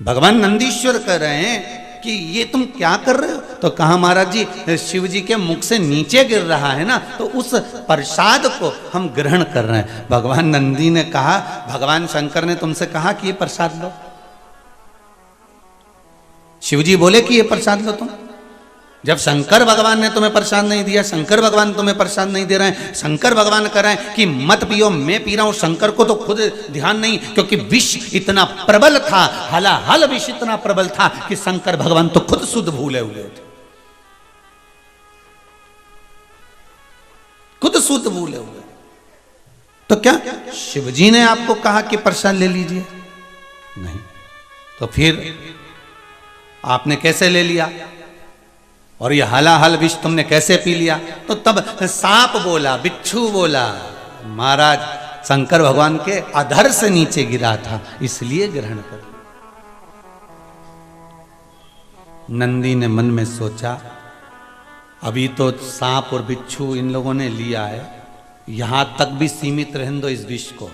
भगवान नंदीश्वर कह रहे हैं कि ये तुम क्या कर रहे हो? तो कहा महाराज जी शिव जी के मुख से नीचे गिर रहा है ना, तो उस प्रसाद को हम ग्रहण कर रहे हैं। भगवान नंदी ने कहा, भगवान शंकर ने तुमसे कहा कि ये प्रसाद लो? शिव जी बोले कि ये प्रसाद लो तुम। जब शंकर भगवान ने तुम्हें प्रसाद नहीं दिया, शंकर भगवान तुम्हें प्रसाद नहीं दे रहे हैं, शंकर भगवान कह रहे हैं कि मत पियो, मैं पी रहा हूं। शंकर को तो खुद ध्यान नहीं, क्योंकि विष इतना प्रबल था, हलाहल विष इतना प्रबल था कि शंकर भगवान तो खुद शुद्ध भूले हुए थे, खुद शुद्ध भूले हुए। तो क्या शिव जी ने आपको कहा कि प्रसाद ले लीजिए? नहीं। तो फिर आपने कैसे ले लिया? और ये हलाहल विष तुमने कैसे पी लिया? तो तब सांप बोला, बिच्छू बोला, महाराज शंकर भगवान के अधर से नीचे गिरा था, इसलिए ग्रहण कर। नंदी ने मन में सोचा, अभी तो सांप और बिच्छू इन लोगों ने लिया है, यहां तक भी सीमित रहने दो इस विष को।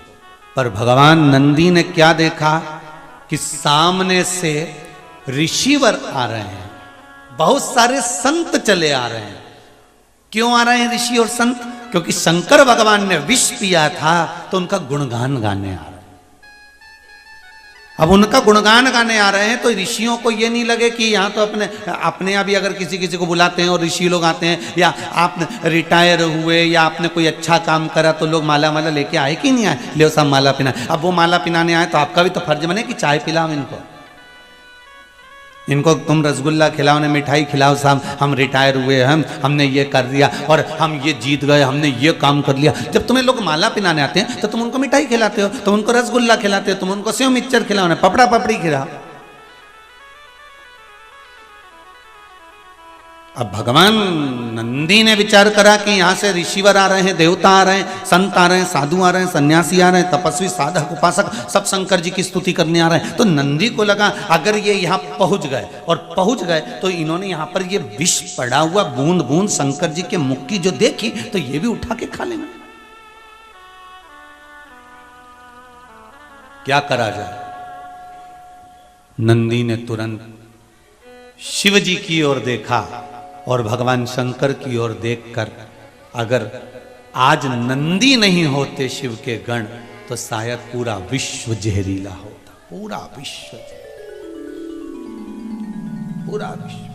पर भगवान नंदी ने क्या देखा कि सामने से ऋषिवर आ रहे हैं, बहुत सारे संत चले आ रहे हैं। क्यों आ रहे हैं ऋषि और संत? क्योंकि शंकर भगवान ने विष पिया था, तो उनका गुणगान गाने आ रहे हैं। अब उनका गुणगान गाने आ रहे हैं, तो ऋषियों को ये नहीं लगे कि यहाँ तो अपने यहाँ भी अगर किसी किसी को बुलाते हैं और ऋषि लोग आते हैं, या आप रिटायर हुए या आपने कोई अच्छा काम करा, तो लोग माला माला लेके आए कि नहीं आए, ले सब माला पिना। अब वो माला पिनाने आए तो आपका भी तो फर्ज बने कि चाय पिलाओ इनको तुम रसगुल्ला खिलाओ, ने मिठाई खिलाओ, साहब हम रिटायर हुए, हमने ये कर दिया और हम ये जीत गए, हमने ये काम कर लिया। जब तुम्हें लोग माला पिनाने आते हैं तो तुम उनको मिठाई खिलाते हो, तुम उनको रसगुल्ला खिलाते हो, तुम उनको सेव मिक्सचर खिलाओ, पपड़ा पपड़ी खिलाओ। अब भगवान नंदी ने विचार करा कि यहां से ऋषिवर आ रहे हैं, देवता आ रहे हैं, संत आ रहे हैं, साधु आ रहे हैं, सन्यासी आ रहे हैं, तपस्वी साधक उपासक सब शंकर जी की स्तुति करने आ रहे हैं। तो नंदी को लगा अगर ये यहाँ पहुंच गए, और पहुंच गए तो इन्होंने यहाँ पर ये विष पड़ा हुआ बूंद बूंद शंकर जी के मुख की जो देखी, तो ये भी उठा के खा लेंगे। क्या करा जाए? नंदी ने तुरंत शिव जी की ओर देखा और भगवान शंकर की ओर देखकर, अगर आज नंदी नहीं होते शिव के गण, तो शायद पूरा विश्व जहरीला होता, पूरा विश्व, पूरा विश्व।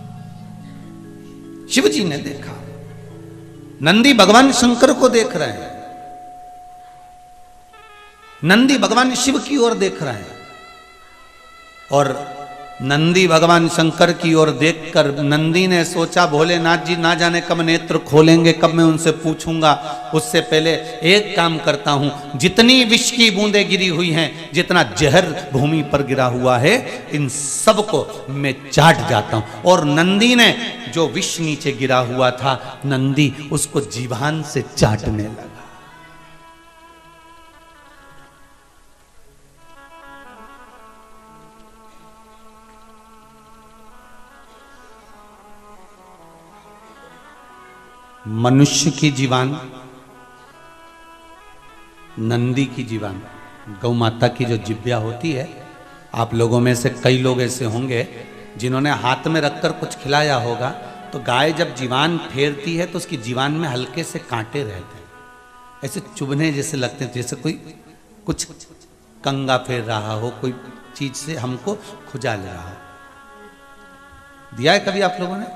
शिव जी ने देखा, नंदी भगवान शंकर को देख रहे हैं, नंदी भगवान शिव की ओर देख रहे हैं, और नंदी भगवान शंकर की ओर देखकर नंदी ने सोचा, भोलेनाथ जी ना जाने कब नेत्र खोलेंगे, कब मैं उनसे पूछूंगा। उससे पहले एक काम करता हूं, जितनी विष की बूंदें गिरी हुई हैं, जितना जहर भूमि पर गिरा हुआ है, इन सब को मैं चाट जाता हूं। और नंदी ने जो विष नीचे गिरा हुआ था, नंदी उसको जीभान से चाटने लगा। मनुष्य की जीवान, नंदी की जीवान, गौ माता की जो जिब्या होती है, आप लोगों में से कई लोग ऐसे होंगे जिन्होंने हाथ में रखकर कुछ खिलाया होगा। तो गाय जब जीवान फेरती है तो उसकी जीवान में हल्के से कांटे रहते हैं, ऐसे चुभने जैसे लगते हैं, जैसे कोई कुछ कंगा फेर रहा हो, कोई चीज से हमको खुजा ले रहा हो। दिया है कभी आप लोगों ने?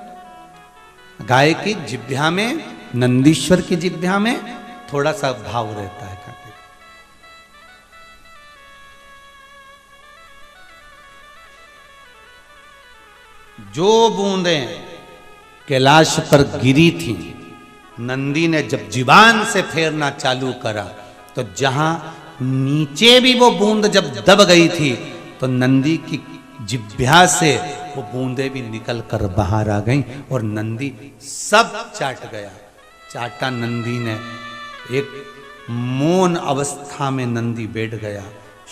गाय की जिभ्या में, नंदीश्वर की जिभ्या में थोड़ा सा भाव रहता है कांटे का। जो बूंदें कैलाश पर गिरी थी, नंदी ने जब जीवान से फेरना चालू करा, तो जहां नीचे भी वो बूंद जब दब गई थी, तो नंदी की जिभ्या से वो बूंदे भी निकल कर बाहर आ गईं और नंदी सब चाट गया। चाटा नंदी ने, एक मौन अवस्था में नंदी बैठ गया।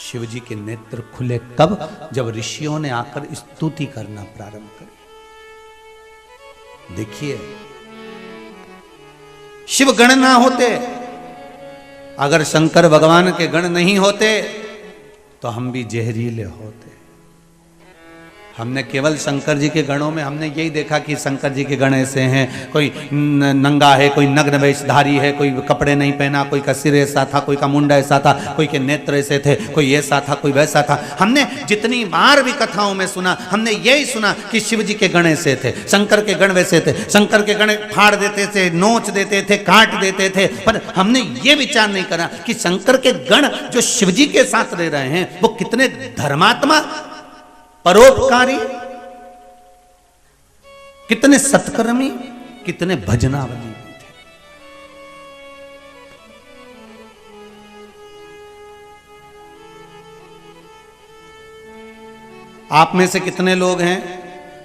शिवजी के नेत्र खुले कब? जब ऋषियों ने आकर स्तुति करना प्रारंभ करी। देखिए, शिव गण ना होते, अगर शंकर भगवान के गण नहीं होते, तो हम भी जहरीले होते। हमने केवल शंकर जी के गणों में हमने यही देखा कि शंकर जी के गण ऐसे हैं, कोई नंगा है, कोई नग्न वेशधारी है, कोई कपड़े नहीं पहना, कोई का सिर ऐसा था, कोई का मुंडा ऐसा था, कोई के नेत्र ऐसे थे, कोई ऐसा था, कोई वैसा था। हमने जितनी बार भी कथाओं में सुना, हमने यही सुना कि शिव जी के गण ऐसे थे, शंकर के गण वैसे थे, शंकर के गण फाड़ देते थे, नोच देते थे, काट देते थे। पर हमने ये विचार नहीं करा कि शंकर के गण जो शिव जी के साथ रह रहे हैं वो कितने धर्मात्मा, परोपकारी, कितने सत्कर्मी, कितने भजनावली थे। आप में से कितने लोग हैं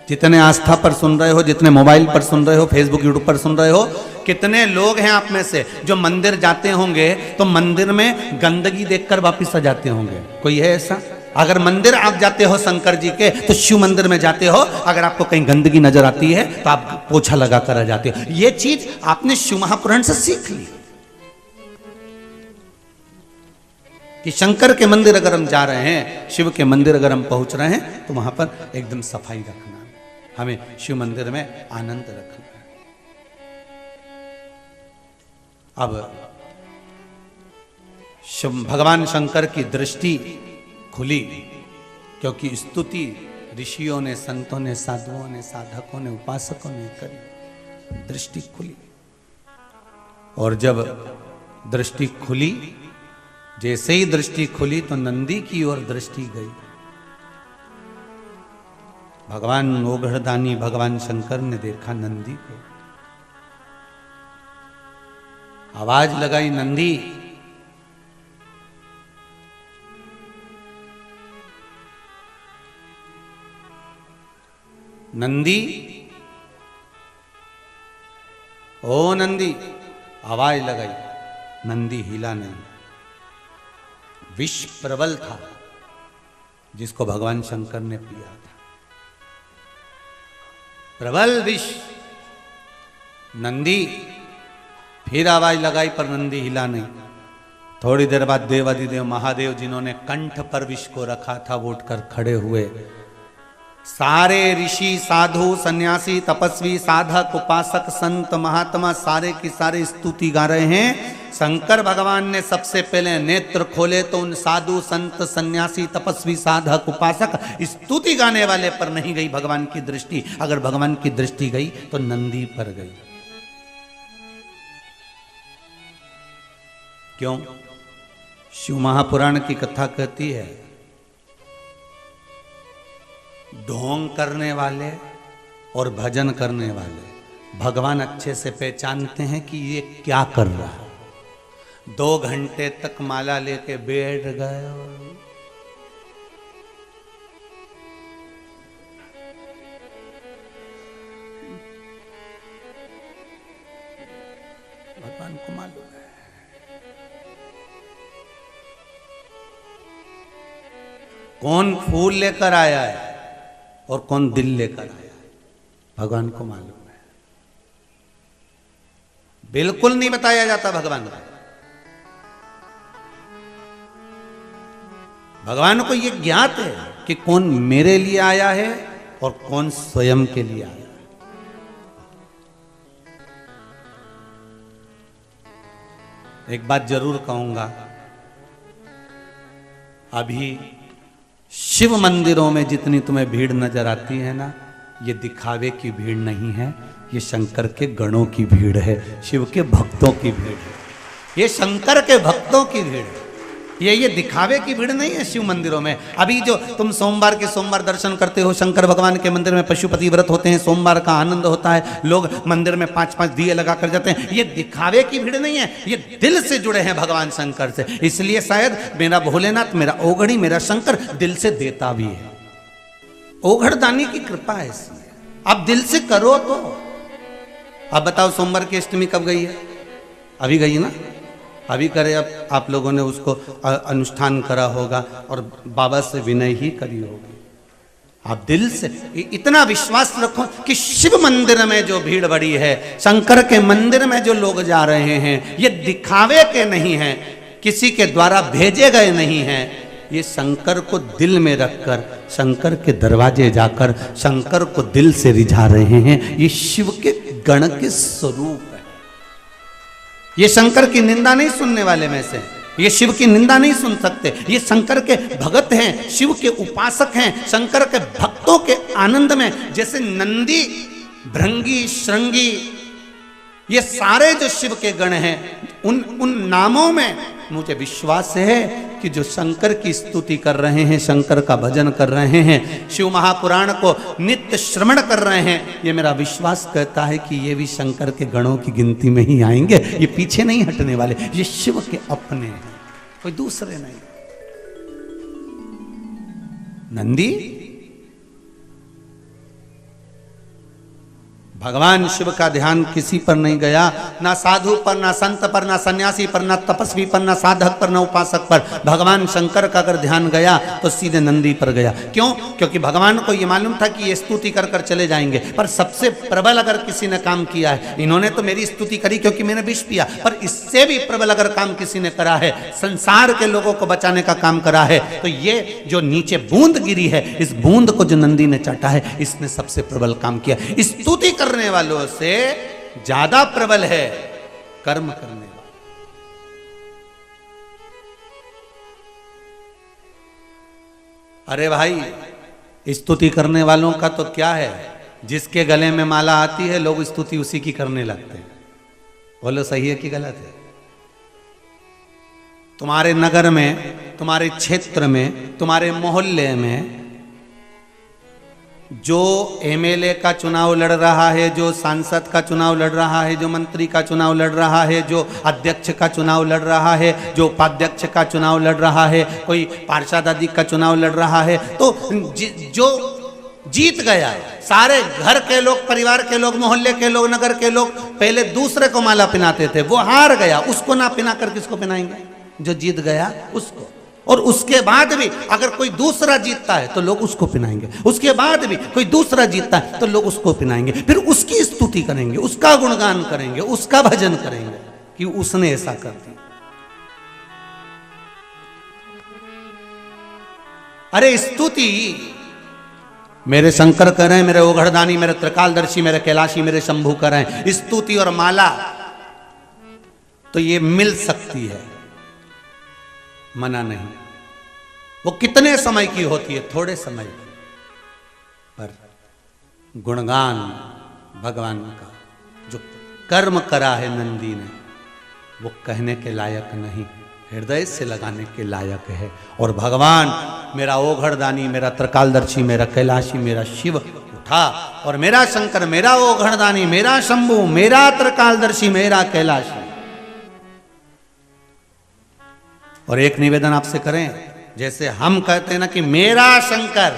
जितने आस्था पर सुन रहे हो, जितने मोबाइल पर सुन रहे हो, फेसबुक यूट्यूब पर सुन रहे हो, कितने लोग हैं आप में से जो मंदिर जाते होंगे तो मंदिर में गंदगी देखकर वापिस आ जाते होंगे? कोई है ऐसा? अगर मंदिर आप जाते हो शंकर जी के तो शिव मंदिर में जाते हो, अगर आपको कहीं गंदगी नजर आती है तो आप पोछा लगा कर आ जाते हो। ये चीज आपने शिव महापुराण से सीख ली कि शंकर के मंदिर अगर हम जा रहे हैं, शिव के मंदिर अगर हम पहुंच रहे हैं तो वहां पर एकदम सफाई रखना है, हमें शिव मंदिर में आनंद रखना है। अब भगवान शंकर की दृष्टि खुली क्योंकि स्तुति ऋषियों ने, संतों ने, साधुओं ने, साधकों ने, उपासकों ने करी, दृष्टि खुली। और जब दृष्टि खुली, जैसे ही दृष्टि खुली तो नंदी की ओर दृष्टि गई। भगवान ओघड़दानी भगवान शंकर ने देखा नंदी को, आवाज लगाई, नंदी। नंदी, ओ नंदी, आवाज लगाई, नंदी हिला नहीं। विष प्रबल था जिसको भगवान शंकर ने पिया था, प्रबल विष। नंदी फिर आवाज लगाई पर नंदी हिला नहीं। थोड़ी देर बाद देवाधिदेव महादेव जिन्होंने कंठ पर विष को रखा था वो उठकर खड़े हुए। सारे ऋषि, साधु, सन्यासी, तपस्वी, साधक, उपासक, संत, महात्मा सारे की सारे स्तुति गा रहे हैं। शंकर भगवान ने सबसे पहले नेत्र खोले तो उन साधु, संत, सन्यासी, तपस्वी, साधक, उपासक स्तुति गाने वाले पर नहीं गई भगवान की दृष्टि। अगर भगवान की दृष्टि गई तो नंदी पर गई। क्यों? शिव महापुराण की कथा कहती है ढोंग करने वाले और भजन करने वाले भगवान अच्छे से पहचानते हैं कि ये क्या कर रहा है। 2 घंटे तक माला लेके बैठ गए, भगवान को मालूम है। कौन फूल लेकर आया है और कौन दिल लेकर आया है, भगवान को मालूम है। बिल्कुल नहीं बताया जाता भगवान को। भगवान को यह ज्ञात है कि कौन मेरे लिए आया है और कौन स्वयं के लिए आया है। एक बात जरूर कहूंगा, अभी शिव मंदिरों में जितनी तुम्हें भीड़ नजर आती है ना, ये दिखावे की भीड़ नहीं है, ये शंकर के गणों की भीड़ है, शिव के भक्तों की भीड़ है, ये शंकर के भक्तों की भीड़ है। ये दिखावे की भीड़ नहीं है शिव मंदिरों में। अभी जो तुम सोमवार के सोमवार दर्शन करते हो, शंकर भगवान के मंदिर में पशुपति व्रत होते हैं, सोमवार का आनंद होता है, लोग मंदिर में 5-5 दिए लगा कर जाते हैं, ये दिखावे की भीड़ नहीं है, ये दिल से जुड़े हैं भगवान शंकर से। इसलिए शायद मेरा भोलेनाथ, मेरा ओघड़ी, मेरा शंकर दिल से देता भी है। ओघड़दानी की कृपा ऐसी है, आप दिल से करो तो। अब बताओ सोमवार की अष्टमी कब गई है? अभी गई ना, अभी करे। अब आप लोगों ने उसको अनुष्ठान करा होगा और बाबा से विनय ही करी होगी। आप दिल से इतना विश्वास रखो कि शिव मंदिर में जो भीड़ बड़ी है, शंकर के मंदिर में जो लोग जा रहे हैं, ये दिखावे के नहीं हैं, किसी के द्वारा भेजे गए नहीं हैं, ये शंकर को दिल में रखकर शंकर के दरवाजे जाकर शंकर को दिल से रिझा रहे हैं। ये शिव के गण के स्वरूप है। ये शंकर की निंदा नहीं सुनने वाले में से, ये शिव की निंदा नहीं सुन सकते। ये शंकर के भगत हैं, शिव के उपासक हैं, शंकर के भक्तों के आनंद में। जैसे नंदी, भृंगी, श्रृंगी, ये सारे जो शिव के गण हैं, उन नामों में मुझे विश्वास है कि जो शंकर की स्तुति कर रहे हैं, शंकर का भजन कर रहे हैं, शिव महापुराण को नित्य श्रवण कर रहे हैं, ये मेरा विश्वास कहता है कि ये भी शंकर के गणों की गिनती में ही आएंगे। ये पीछे नहीं हटने वाले, ये शिव के अपने हैं, कोई दूसरे नहीं। नंदी भगवान शिव का ध्यान किसी पर नहीं गया, ना साधु पर, ना संत पर, ना सन्यासी पर, ना तपस्वी पर, ना साधक पर, ना उपासक पर। भगवान शंकर का अगर ध्यान गया तो सीधे नंदी पर गया। क्यों? क्योंकि भगवान को ये मालूम था कि ये स्तुति कर कर चले जाएंगे, पर सबसे प्रबल अगर किसी ने काम किया है, इन्होंने तो मेरी स्तुति करी क्योंकि मैंने विष पिया, पर इससे भी प्रबल अगर काम किसी ने करा है, संसार के लोगों को बचाने का काम करा है, तो ये जो नीचे बूंद गिरी है, इस बूंद को जो नंदी ने चाटा है, इसने सबसे प्रबल काम किया। स्तुति करने वालों से ज्यादा प्रबल है कर्म करने वाला। अरे भाई, स्तुति करने वालों का तो क्या है, जिसके गले में माला आती है लोग स्तुति उसी की करने लगते हैं। बोलो सही है कि गलत है? तुम्हारे नगर में, तुम्हारे क्षेत्र में, तुम्हारे मोहल्ले में जो एमएलए का चुनाव लड़ रहा है, जो सांसद का चुनाव लड़ रहा है, जो मंत्री का चुनाव लड़ रहा है, जो अध्यक्ष का चुनाव लड़ रहा है, जो उपाध्यक्ष का चुनाव लड़ रहा है, कोई पार्षद आदि का चुनाव लड़ रहा है, तो जो जीत गया, सारे घर के लोग, परिवार के लोग, मोहल्ले के लोग, नगर के लोग पहले दूसरे को माला पहनाते थे, वो हार गया, उसको ना पहना कर किसको पहनाएंगे? जो जीत गया उसको। और उसके बाद भी अगर कोई दूसरा जीतता है तो लोग उसको पहनाएंगे, उसके बाद भी कोई दूसरा जीतता है तो लोग उसको पहनाएंगे, फिर उसकी स्तुति करेंगे, उसका गुणगान करेंगे, उसका भजन करेंगे कि उसने ऐसा कर दिया। अरे स्तुति मेरे शंकर कर रहे हैं, मेरे ओघड़दानी, मेरे त्रिकालदर्शी, मेरे कैलाशी, मेरे शंभू कर रहे हैं। स्तुति और माला तो ये मिल सकती है, मना नहीं। वो कितने समय की होती है? थोड़े समय की। पर गुणगान भगवान का जो कर्म करा है नंदी ने, वो कहने के लायक नहीं, हृदय से लगाने के लायक है। और भगवान मेरा ओघड़दानी, मेरा त्रिकालदर्शी, मेरा कैलाशी, मेरा शिव उठा, और मेरा शंकर, मेरा ओघड़दानी, मेरा शंभू, मेरा त्रिकालदर्शी, मेरा कैलाशी। और एक निवेदन आपसे करें, जैसे हम कहते हैं ना कि मेरा शंकर,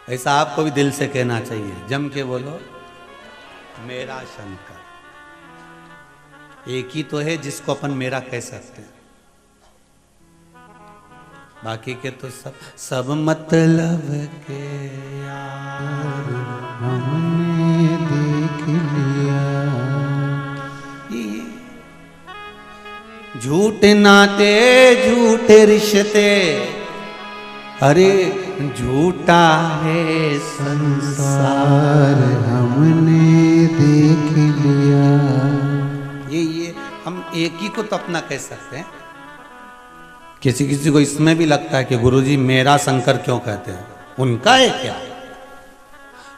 ऐसा आपको भी दिल से कहना चाहिए, जम के बोलो मेरा शंकर। एक ही तो है जिसको अपन मेरा कह सकते हैं, बाकी के तो सब मतलब के यार हमने देख लिया। झूठे नाते, झूठे रिश्ते, अरे झूठा है संसार हमने देख लिया। ये हम एक ही को तो अपना कह सकते हैं। किसी किसी को इसमें भी लगता है कि गुरुजी मेरा शंकर क्यों कहते हैं, उनका है क्या?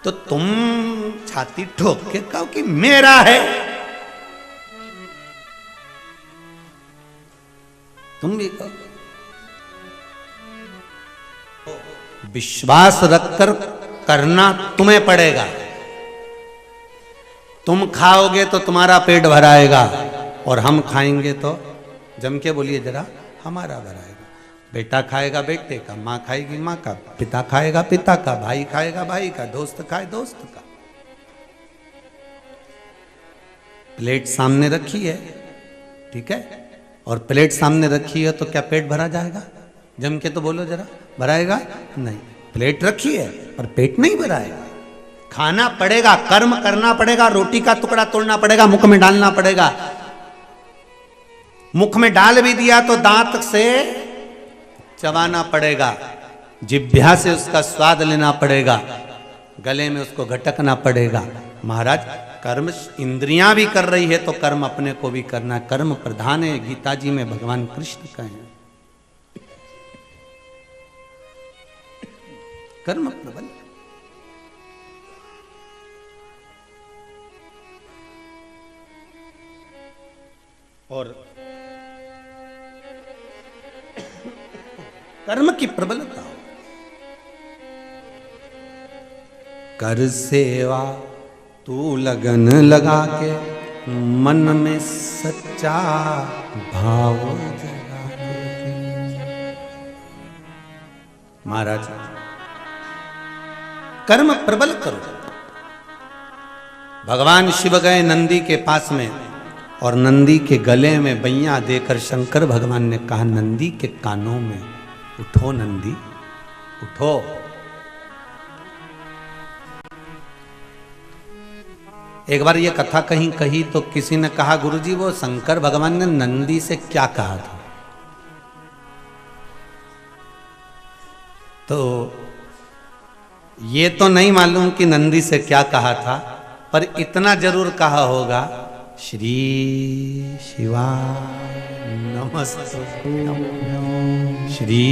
तो तुम छाती ठोक के कहो कि मेरा है, तुम भी कहो। विश्वास रखकर करना तुम्हें पड़ेगा। तुम खाओगे तो तुम्हारा पेट भराएगा, और हम खाएंगे तो जम के बोलिए जरा, हमारा भराएगा। बेटा खाएगा बेटे का, माँ खाएगी माँ का, पिता खाएगा पिता का, भाई खाएगा भाई का, दोस्त खाए दोस्त का। प्लेट सामने रखी है, ठीक है, और प्लेट सामने रखी है तो क्या पेट भरा जाएगा? जम के तो बोलो जरा, भराएगा नहीं। प्लेट रखी है पर पेट नहीं भराएगा। खाना पड़ेगा, कर्म करना पड़ेगा, रोटी का टुकड़ा तोड़ना पड़ेगा, मुख में डालना पड़ेगा। मुख में डाल भी दिया तो दांत से चबाना पड़ेगा, जिह्वा से उसका स्वाद लेना पड़ेगा, गले में उसको घटकना पड़ेगा। महाराज कर्म इंद्रियां भी कर रही है तो कर्म अपने को भी करना, कर्म प्रधान है, गीता जी में भगवान कृष्ण कहे कर्म प्रबल। और कर्म की प्रबलता, कर सेवा तू लगन लगा के, मन में सच्चा भाव जगा के। महाराज कर्म प्रबल करो। भगवान शिव गए नंदी के पास में और नंदी के गले में बैया देकर शंकर भगवान ने कहा नंदी के कानों में, उठो नंदी उठो। एक बार ये कथा कहीं कही तो किसी ने कहा गुरुजी वो शंकर भगवान ने नंदी से क्या कहा था? तो ये तो नहीं मालूम कि नंदी से क्या कहा था, पर इतना जरूर कहा होगा, श्री शिवाय नमस्तुभ्यं, श्री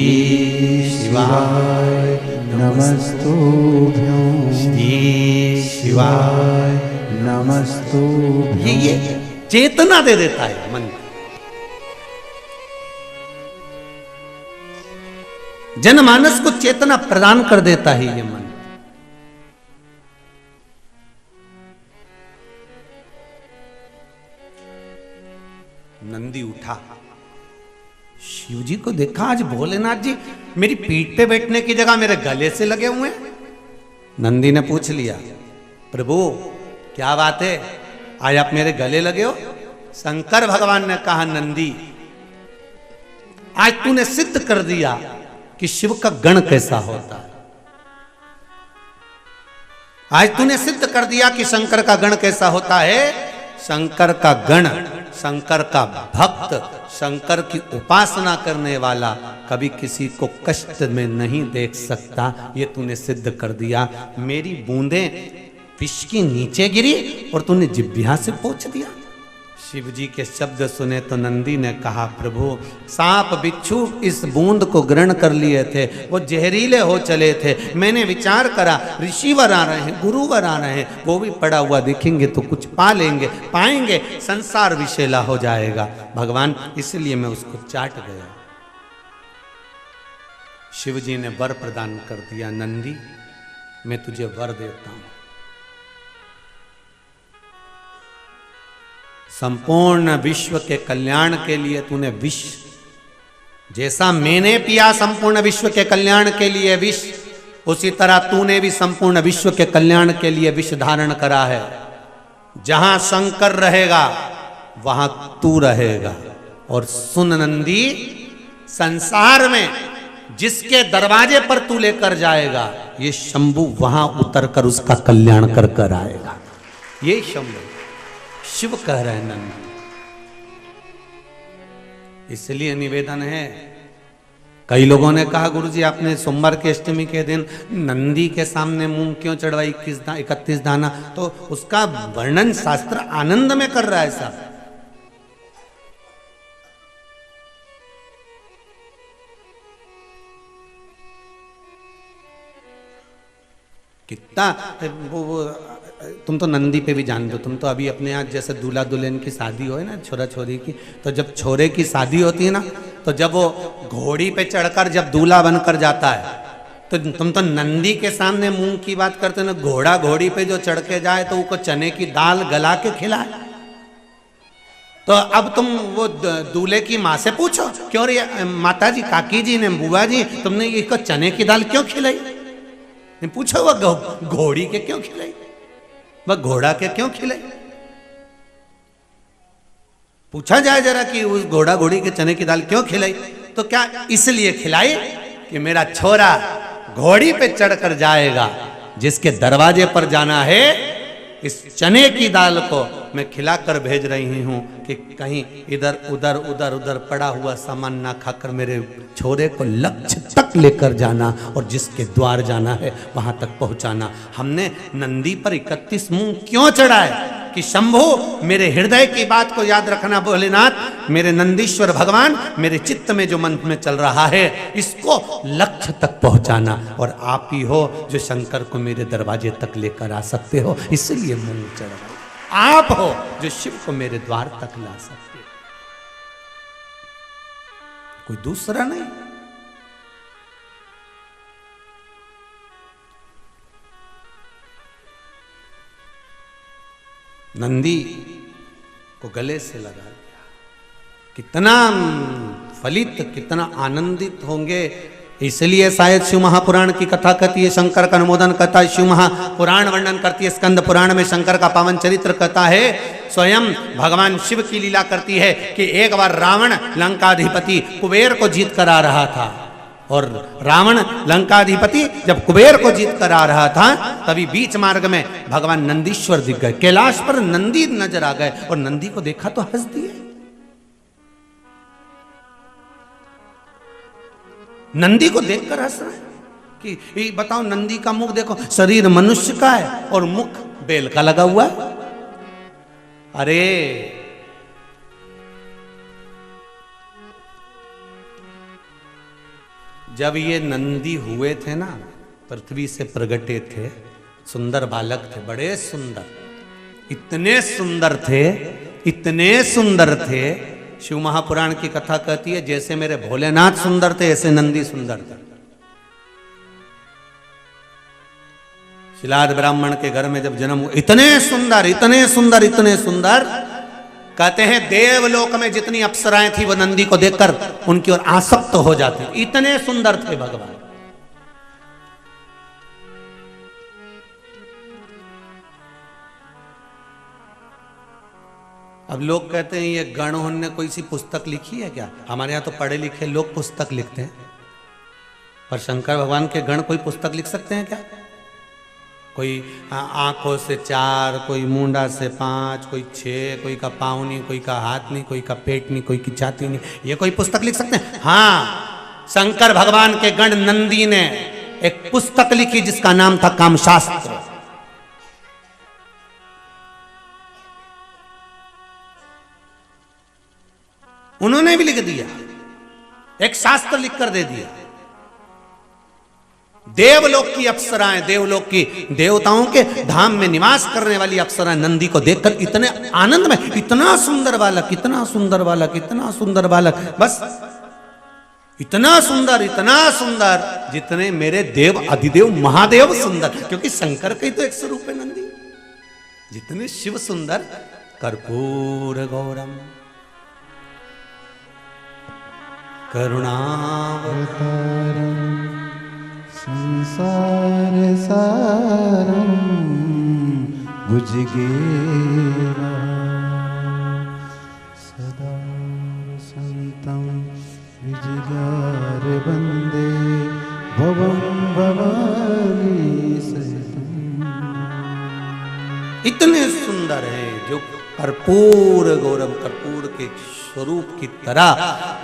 शिवाय नमस्तुभ्यं, श्री शिवाय नमस्तुभ्यं। ये चेतना दे देता है मन को, जनमानस को चेतना प्रदान कर देता है ये मन। नंदी उठा, शिव जी को देखा आज भोलेनाथ जी मेरी पीठ पे बैठने की जगह मेरे गले से लगे हुए हैं। नंदी ने पूछ लिया प्रभु क्या बात है, आज आप मेरे गले लगे हो? शंकर भगवान ने कहा नंदी आज तूने सिद्ध कर दिया कि शिव का गण कैसा होता है। आज तूने सिद्ध कर दिया कि शंकर का गण कैसा होता है। शंकर का गण, शंकर का भक्त, शंकर की उपासना करने वाला कभी किसी को कष्ट में नहीं देख सकता। ये तूने सिद्ध कर दिया। मेरी बूंदें विष की नीचे गिरी और तूने जिह्वा से पोंछ दिया। शिव जी के शब्द सुने तो नंदी ने कहा प्रभु सांप बिच्छू इस बूंद को ग्रहण कर लिए थे, वो जहरीले हो चले थे। मैंने विचार करा ऋषिवर आ रहे हैं, गुरुवर आ रहे हैं, वो भी पड़ा हुआ दिखेंगे तो कुछ पा लेंगे, पाएंगे, संसार विषैला हो जाएगा भगवान, इसलिए मैं उसको चाट गया। शिव जी ने वर प्रदान कर दिया, नंदी मैं तुझे वर देता हूं, संपूर्ण विश्व के कल्याण के लिए तूने विष, जैसा मैंने पिया संपूर्ण विश्व के कल्याण के लिए विष, उसी तरह तूने भी संपूर्ण विश्व के कल्याण के लिए विष धारण करा है। जहां शंकर रहेगा वहां तू रहेगा। और सुन नंदी, संसार में जिसके दरवाजे पर तू लेकर जाएगा ये शंभु वहां उतर कर उसका कल्याण कर कर आएगा। ये शंभु शिव कह रहे हैं नंदी। इसलिए निवेदन है, कई लोगों ने कहा गुरुजी आपने सोमवार की अष्टमी के दिन नंदी के सामने मूंग क्यों चढ़वाई 31 दाना? तो उसका वर्णन शास्त्र आनंद में कर रहा है साहब। कितना वो तुम तो नंदी पे भी जानते हो, तुम तो अभी अपने यहाँ जैसे दूल्हा दुल्हन की शादी हो है ना, छोरा छोरी की, तो जब छोरे की शादी होती है ना, तो जब वो घोड़ी पे चढ़कर जब दूल्हा बनकर जाता है तो तुम तो नंदी के सामने मूंग की बात करते हो ना। घोड़ा घोड़ी पे जो चढ़ के जाए तो उसको चने की दाल गला के खिलाए। तो अब तुम वो दूल्हे की माँ से पूछो क्यों रे माता जी, काकी जी ने, बुआ जी तुमने इसको चने की दाल क्यों खिलाई? पूछो वह घोड़ी के क्यों खिलाई, वह घोड़ा के क्यों खिलाई? पूछा जाए जरा कि उस घोड़ा घोड़ी के चने की दाल क्यों खिलाई? तो क्या इसलिए खिलाई कि मेरा छोरा घोड़ी पे चढ़कर जाएगा, जिसके दरवाजे पर जाना है इस चने की दाल को मैं खिलाकर भेज रही हूँ कि कहीं इधर उधर उधर उधर पड़ा हुआ सामान ना खाकर मेरे छोरे को लक्ष्य तक लेकर जाना और जिसके द्वार जाना है वहाँ तक पहुँचाना। हमने नंदी पर 31 मुंह क्यों चढ़ाए कि शंभो मेरे हृदय की बात को याद रखना भोलेनाथ, मेरे नंदीश्वर भगवान, मेरे चित्त में जो मन में चल रहा है इसको लक्ष्य तक पहुंचाना, और आप ही हो जो शंकर को मेरे दरवाजे तक लेकर आ सकते हो, इसलिए मुंह चढ़ाए। आप हो जो शिव को मेरे द्वार तक ला सकते हो, कोई दूसरा नहीं। नंदी को गले से लगा दिया। कितना फलित, कितना आनंदित होंगे। इसलिए शायद शिव महापुराण की कथा कहती है, शंकर का अनुमोदन कहता है, शिव महापुराण वर्णन करती है, स्कंद पुराण में शंकर का पावन चरित्र कहता है, स्वयं भगवान शिव की लीला करती है कि एक बार रावण लंकाधिपति कुबेर को जीत कर आ रहा था, और रावण लंकाधिपति जब कुबेर को जीत कर आ रहा था तभी बीच मार्ग में भगवान नंदीश्वर दिख गए। कैलाश पर नंदी नजर आ गए और नंदी को देखा तो हंस दिए। नंदी को देखकर हंस रहे कि बताओ, नंदी का मुख देखो, शरीर मनुष्य का है और मुख बेल का लगा हुआ है। अरे जब ये नंदी हुए थे ना, पृथ्वी से प्रगटे थे, सुंदर बालक थे, बड़े सुंदर, इतने सुंदर थे, इतने सुंदर थे। शिव महापुराण की कथा कहती है जैसे मेरे भोलेनाथ सुंदर थे ऐसे नंदी सुंदर थे। शिलाद ब्राह्मण के घर में जब जन्म हुआ, इतने सुंदर, इतने सुंदर, इतने सुंदर, कहते हैं देवलोक में जितनी अप्सराएं थी वो नंदी को देखकर उनकी ओर आसक्त हो जाती, इतने सुंदर थे भगवान। अब लोग कहते हैं ये गण ने कोई सी पुस्तक लिखी है क्या? हमारे यहां तो पढ़े लिखे लोग पुस्तक लिखते हैं, पर शंकर भगवान के गण कोई पुस्तक लिख सकते हैं क्या? कोई आंखों से 4, कोई मुंडा से 5, कोई 6, कोई का पाँव नहीं, कोई का हाथ नहीं, कोई का पेट नहीं, कोई की छाती नहीं, ये कोई पुस्तक लिख सकते हैं? हाँ, शंकर भगवान के गण नंदी ने एक पुस्तक लिखी जिसका नाम था कामशास्त्र। उन्होंने भी लिख दिया, एक शास्त्र लिखकर दे दिया। देवलोक की अप्सराएं, देवलोक की देवताओं के धाम में निवास करने वाली अप्सराएं नंदी को देखकर इतने आनंद में, इतना सुंदर बालक, इतना सुंदर बालक, इतना सुंदर बालक, बस इतना सुंदर जितने मेरे देव अधिदेव महादेव सुंदर, क्योंकि शंकर का ही तो एक स्वरूप है नंदी। जितने शिव सुंदर, कर्पूर गौरम करुणावतारम संसार सारम भुजगेरा सदा संतम विजगार वंदे भवम भवानी सहितम। इतने सुंदर है जो कर्पूर गौरम, कर्पूर के स्वरूप की तरह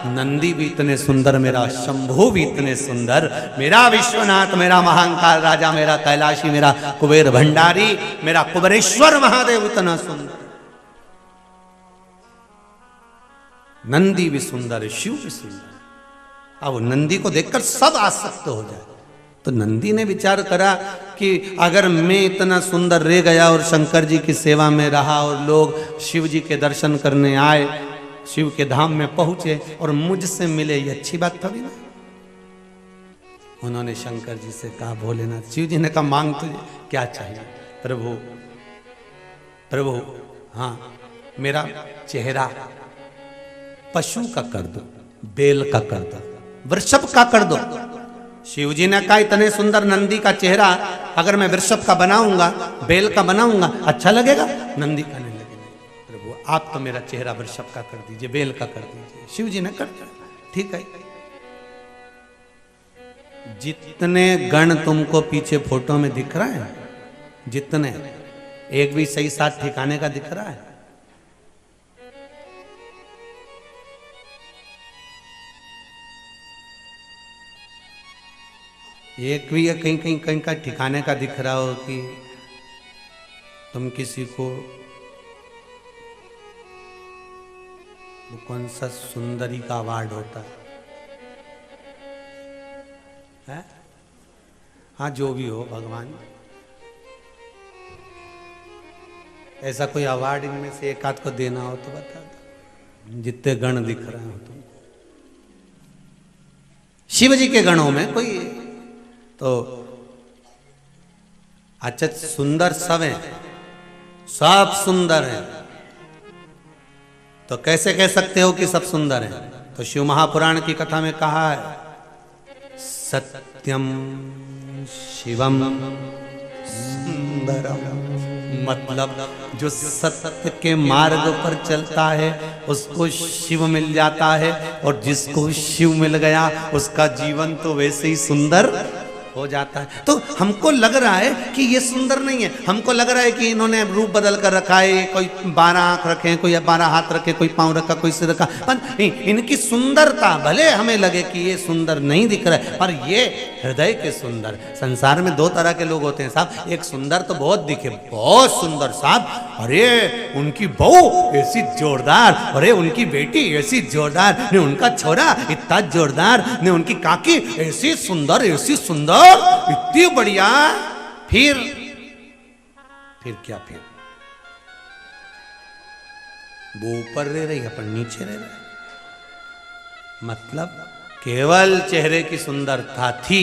नंदी भी इतने सुंदर, मेरा शंभु भी इतने सुंदर, मेरा विश्वनाथ, मेरा महाकाल राजा, मेरा कैलाशी, मेरा कुबेर भंडारी, मेरा कुबेरेश्वर महादेव इतना सुंदर। नंदी भी सुंदर है, शिव भी सुंदर। अब नंदी को देखकर सब आसक्त हो जाए। तो नंदी ने विचार करा कि अगर मैं इतना सुंदर रह गया और शंकर जी की सेवा में रहा और लोग शिव जी के दर्शन करने आए, शिव के धाम में पहुंचे और मुझसे मिले, ये अच्छी बात थोड़ी ना। उन्होंने शंकर जी से कहा, भोलेनाथ, शिव जी ने कहा मांग तुझे क्या चाहिए? प्रभु प्रभु, हाँ, मेरा चेहरा पशु का कर दो, बैल का कर दो, वृषभ का कर दो। शिव जी ने कहा इतने सुंदर नंदी का चेहरा अगर मैं वृषभ का बनाऊंगा, बैल का बनाऊंगा, अच्छा लगेगा? नंदी का नहीं लगेगा। प्रभु आप तो मेरा चेहरा वृषभ का कर दीजिए, बैल का कर दीजिए। शिव जी ने कर दिया, ठीक है। जितने गण तुमको पीछे फोटो में दिख रहा है, जितने, एक भी सही साथ ठिकाने का दिख रहा है? एक भी या कहीं कहीं कहीं का ठिकाने का दिख रहा हो कि तुम किसी को वो कौन सा सुंदरी का अवार्ड होता है? हाँ जो भी हो भगवान, ऐसा कोई अवार्ड इनमें से एक आध को देना हो तो बता दो, जितने गण दिख रहे हो तुमको शिव जी के गणों में कोई तो अच्छा सुंदर सब है, सब सुंदर है, तो कैसे कह सकते हो कि सब सुंदर है? तो शिव महापुराण की कथा में कहा है सत्यम शिवम सुंदरम, मतलब जो सत्य के मार्ग पर चलता है उसको शिव मिल जाता है, और जिसको शिव मिल गया उसका जीवन तो वैसे ही सुंदर हो जाता है। तो हमको लग रहा है कि ये सुंदर नहीं है, हमको लग रहा है कि इन्होंने रूप बदल कर रखा है, कोई 12 आंख रखे, कोई 12 हाथ रखे, कोई पांव रखा, कोई सिर रखा, पर इनकी सुंदरता भले हमें लगे कि ये सुंदर नहीं दिख रहा है, पर ये हृदय के सुंदर। संसार में 2 तरह के लोग होते हैं साहब, एक सुंदर तो बहुत दिखे, बहुत सुंदर साहब, अरे उनकी बहू ऐसी जोरदार, अरे उनकी बेटी ऐसी जोरदार, ने उनका छोरा इतना जोरदार, ने उनकी काकी ऐसी सुंदर, ऐसी सुंदर, इतनी बढ़िया। फिर क्या? फिर वो ऊपर रह रही, अपन नीचे रह रहे, मतलब केवल चेहरे की सुंदरता थी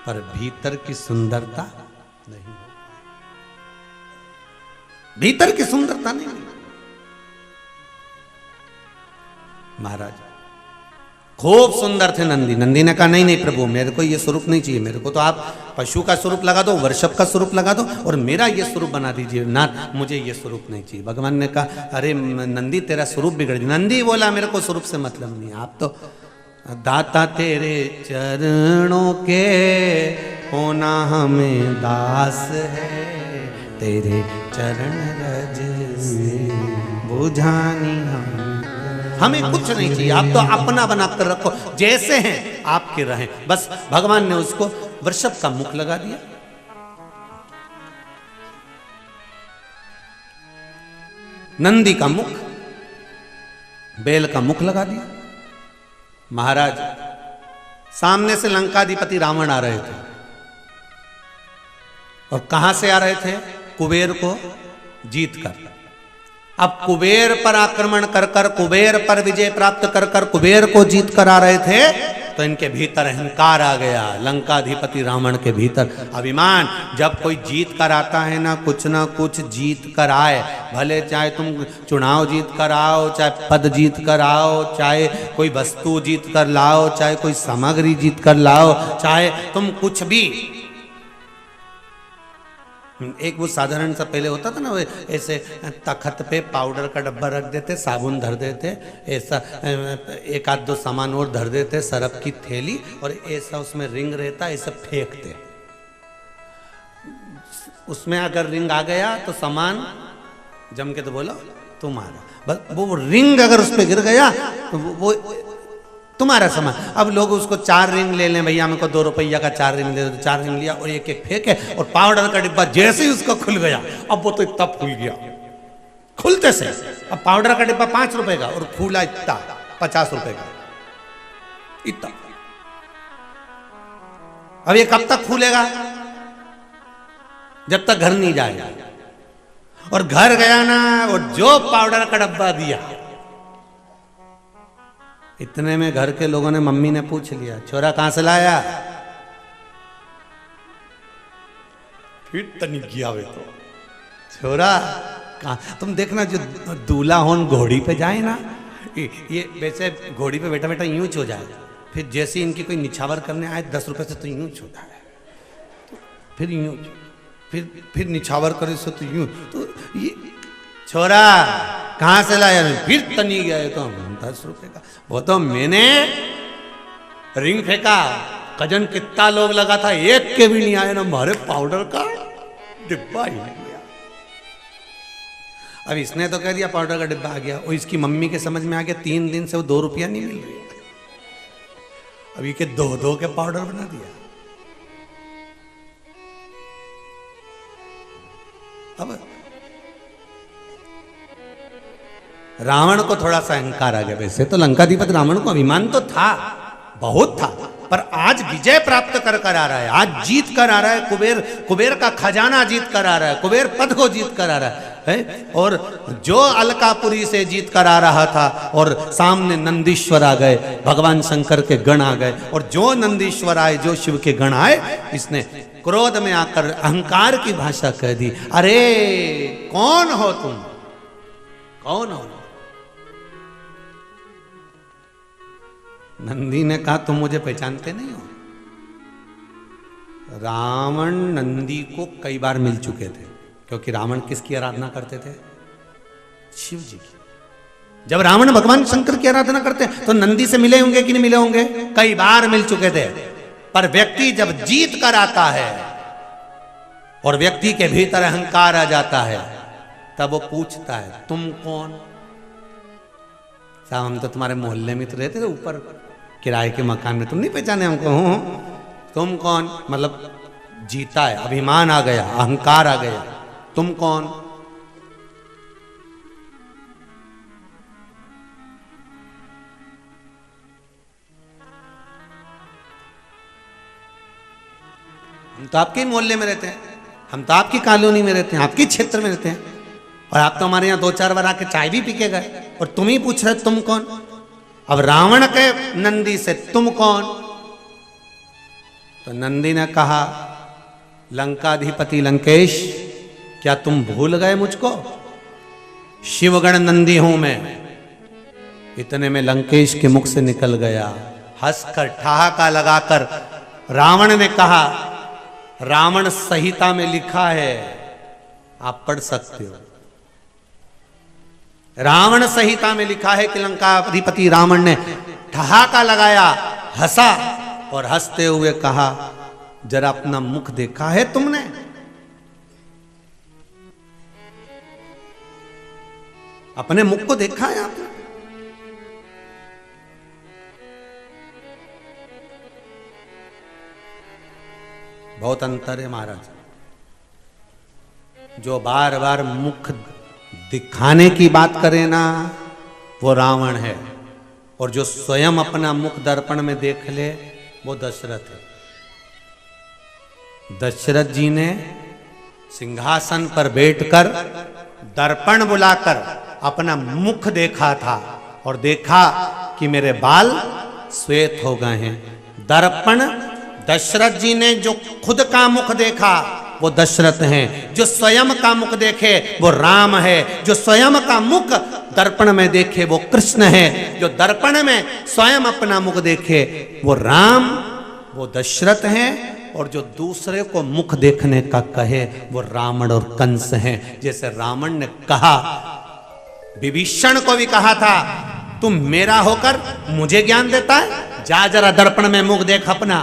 पर भीतर की सुंदरता नहीं, भीतर की सुंदरता नहीं। महाराज खूब सुंदर थे नंदी। नंदी ने कहा नहीं नहीं प्रभु, मेरे को ये स्वरूप नहीं चाहिए, मेरे को तो आप पशु का स्वरूप लगा दो, वर्षभ का स्वरूप लगा दो, और मेरा ये स्वरूप बना दीजिए नाथ, मुझे ये स्वरूप नहीं चाहिए। भगवान ने कहा अरे नंदी तेरा स्वरूप बिगड़ गया। नंदी बोला मेरे को स्वरूप से मतलब नहीं, आप तो दाता तेरे चरणों के होना हमें दास है, तेरे चरण रज से बुझानी हमें कुछ नहीं चाहिए, आप तो अपना बनाकर रखो, जैसे हैं आपके रहें बस। भगवान ने उसको वृषभ का मुख लगा दिया, नंदी का मुख, बैल का मुख लगा दिया। महाराज सामने से लंकाधिपति रावण आ रहे थे, और कहां से आ रहे थे? कुबेर को जीत कर। अब कुबेर पर आक्रमण कर कर, कुबेर पर विजय प्राप्त कर कर, कुबेर को जीत कर आ रहे थे, तो इनके भीतर अहंकार आ गया, लंकाधिपति रावण के भीतर अभिमान। जब कोई जीत कर आता है ना कुछ जीत कर आए, भले चाहे तुम चुनाव जीत कर आओ, चाहे पद जीत कर आओ, चाहे कोई वस्तु जीत कर लाओ, चाहे कोई सामग्री जीत कर लाओ, चाहे तुम कुछ भी। एक वो साधारण सा पहले होता था ना, वो ऐसे तखत पे पाउडर का डब्बा रख देते, साबुन धर देते, ऐसा 1-2 सामान और धर देते, सरफ की थैली, और ऐसा उसमें रिंग रहता, ऐसा फेंकते। उसमें अगर रिंग आ गया तो सामान जम के तो बोलो तुम्हारा, बस वो रिंग अगर उस पर गिर गया तो वो तुम्हारा सामान। अब लोग उसको 4 रिंग ले लें, भैया हमको 2 रुपया का 4 रिंग दे दो, 4 रिंग लिया और एक फेंके, और पाउडर का डिब्बा जैसे ही उसका खुल गया, अब वो तो इतना फूल गया खुलते से। अब पाउडर का डिब्बा 5 रुपए का और फूला इतना 50 रुपए का, इतना। अब ये कब तक फूलेगा? जब तक घर नहीं जाएगा। और घर गया ना, और जो पाउडर का डब्बा दिया, इतने में घर के लोगों ने, मम्मी ने पूछ लिया छोरा कहां से लाया? फिर तनिक गया वे तो छोरा कहां। तुम देखना जो दूल्हा होन घोड़ी पे जाए ना, ये वैसे घोड़ी पे बैठा बैठा यूं हो जाए, फिर जैसे इनकी कोई निछावर करने आए 10 रुपए से तो यूं होता है, फिर यूं, फिर निछावर करे से तो यूं, तो ये छोरा कहां से लाया? फिर तनी गया तो 10 रुपए का। वो तो मैंने रिंग फेंका, कजन कितना लोग लगा था, एक के भी नहीं आए ना, हमारे पाउडर का डिब्बा ही नहीं गया। अब इसने तो कह दिया पाउडर का डिब्बा आ गया, और इसकी मम्मी के समझ में आ गया 3 दिन से वो 2 रुपया नहीं मिल रही। अभी के 2 के पाउडर बना दिया। अब रावण को थोड़ा सा अहंकार आ गया। वैसे तो लंकाधिपति रावण को अभिमान तो था, बहुत था, पर आज विजय प्राप्त कर कर आ रहा है, आज जीत कर आ रहा है, कुबेर का खजाना जीत कर आ रहा है, कुबेर पद को जीत कर आ रहा है। और जो अलकापुरी से जीत कर आ रहा था और सामने नंदीश्वर आ गए, भगवान शंकर के गण आ गए, और जो नंदीश्वर आए, जो शिव के गण आए, इसने क्रोध में आकर अहंकार की भाषा कह दी, अरे कौन हो तुम, कौन हो? नंदी ने कहा तुम मुझे पहचानते नहीं हो। रावण नंदी को कई बार मिल चुके थे, क्योंकि रावण किसकी आराधना करते थे? शिव जी की। जब रावण भगवान शंकर की आराधना करते हैं तो नंदी से मिले होंगे कि नहीं मिले होंगे? कई बार मिल चुके थे। पर व्यक्ति जब जीत कर आता है और व्यक्ति के भीतर अहंकार आ जाता है, तब वो पूछता है तुम कौन? साहब हम तो तुम्हारे मोहल्ले में तो रहते थे, ऊपर किराए के मकान में, तुम नहीं पहचाने हमको? हूं, तुम कौन? मतलब जीता है, अभिमान आ गया, अहंकार आ गया, तुम कौन? हम तो आपके मोहल्ले में रहते हैं, हम तो आपकी कॉलोनी में रहते हैं, आपके क्षेत्र में रहते हैं, और आप तो हमारे यहां 2-4 बार आके चाय भी पी के गए, और तुम ही पूछ रहे तुम कौन? अब रावण के नंदी से तुम कौन? तो नंदी ने कहा लंकाधिपति लंकेश, क्या तुम भूल गए मुझको? शिवगण नंदी हूं मैं। इतने में लंकेश के मुख से निकल गया, हंसकर ठहाका लगाकर रावण ने कहा, रावण संहिता में लिखा है, आप पढ़ सकते हो, रावण संहिता में लिखा है कि लंकाधिपति रावण ने ठहाका लगाया, हंसा और हंसते हुए कहा, जरा अपना मुख देखा है तुमने? अपने मुख को देखा है आपने? बहुत अंतर है महाराज। जो बार बार मुख दिखाने की बात करे ना, वो रावण है, और जो स्वयं अपना मुख दर्पण में देख ले, वो दशरथ है। दशरथ जी ने सिंहासन पर बैठकर दर्पण बुलाकर अपना मुख देखा था, और देखा कि मेरे बाल श्वेत हो गए हैं। दर्पण दशरथ जी ने जो खुद का मुख देखा वो दशरथ हैं, जो स्वयं का मुख देखे वो राम है, जो स्वयं का मुख दर्पण में देखे वो कृष्ण है, जो दर्पण में स्वयं अपना मुख देखे वो राम, वो दशरथ हैं, और जो दूसरे को मुख देखने का कहे वो रावण और कंस हैं। जैसे रावण ने कहा, विभीषण को भी कहा था, तुम मेरा होकर मुझे ज्ञान देता है, जा जरा दर्पण में मुख देख अपना।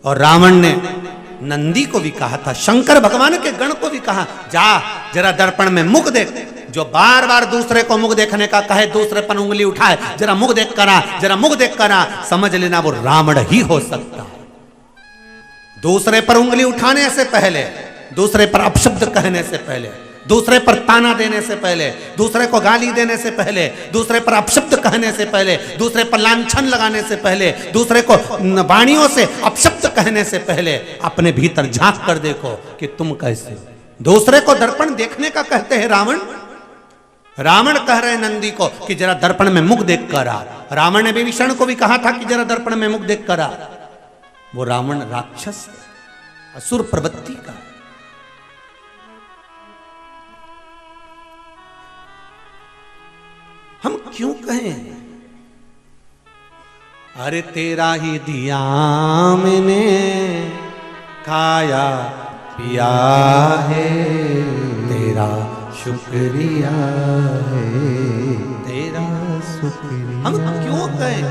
और रावण ने नंदी को भी कहा था, शंकर भगवान के गण को भी कहा, जा जरा दर्पण में मुख देख। जो बार बार दूसरे को मुख देखने का कहे, दूसरे पर उंगली उठाए, जरा मुख देख करा, जरा मुख देख करा, समझ लेना वो रावण ही हो सकता है। दूसरे पर उंगली उठाने से पहले, दूसरे पर अपशब्द कहने से पहले, दूसरे पर ताना देने से पहले, दूसरे को गाली देने से पहले, दूसरे पर अपशब्द कहने से पहले, दूसरे पर लांछन लगाने से पहले, दूसरे को वाणियों से अपशब्द कहने से पहले अपने भीतर झांक कर देखो कि तुम कैसे हो। दूसरे को दर्पण देखने का कहते हैं रावण। रावण कह रहे नंदी को कि जरा दर्पण में मुख देख कर आ। रावण ने विभीषण को भी कहा था कि जरा दर्पण में मुख देख कर आ। वो रावण राक्षस है, असुर प्रवृत्ति का। हम क्यों कहें, अरे तेरा ही दिया मैंने, खाया पिया है, तेरा शुक्रिया है, तेरा शुक्रिया। हम क्यों कहें,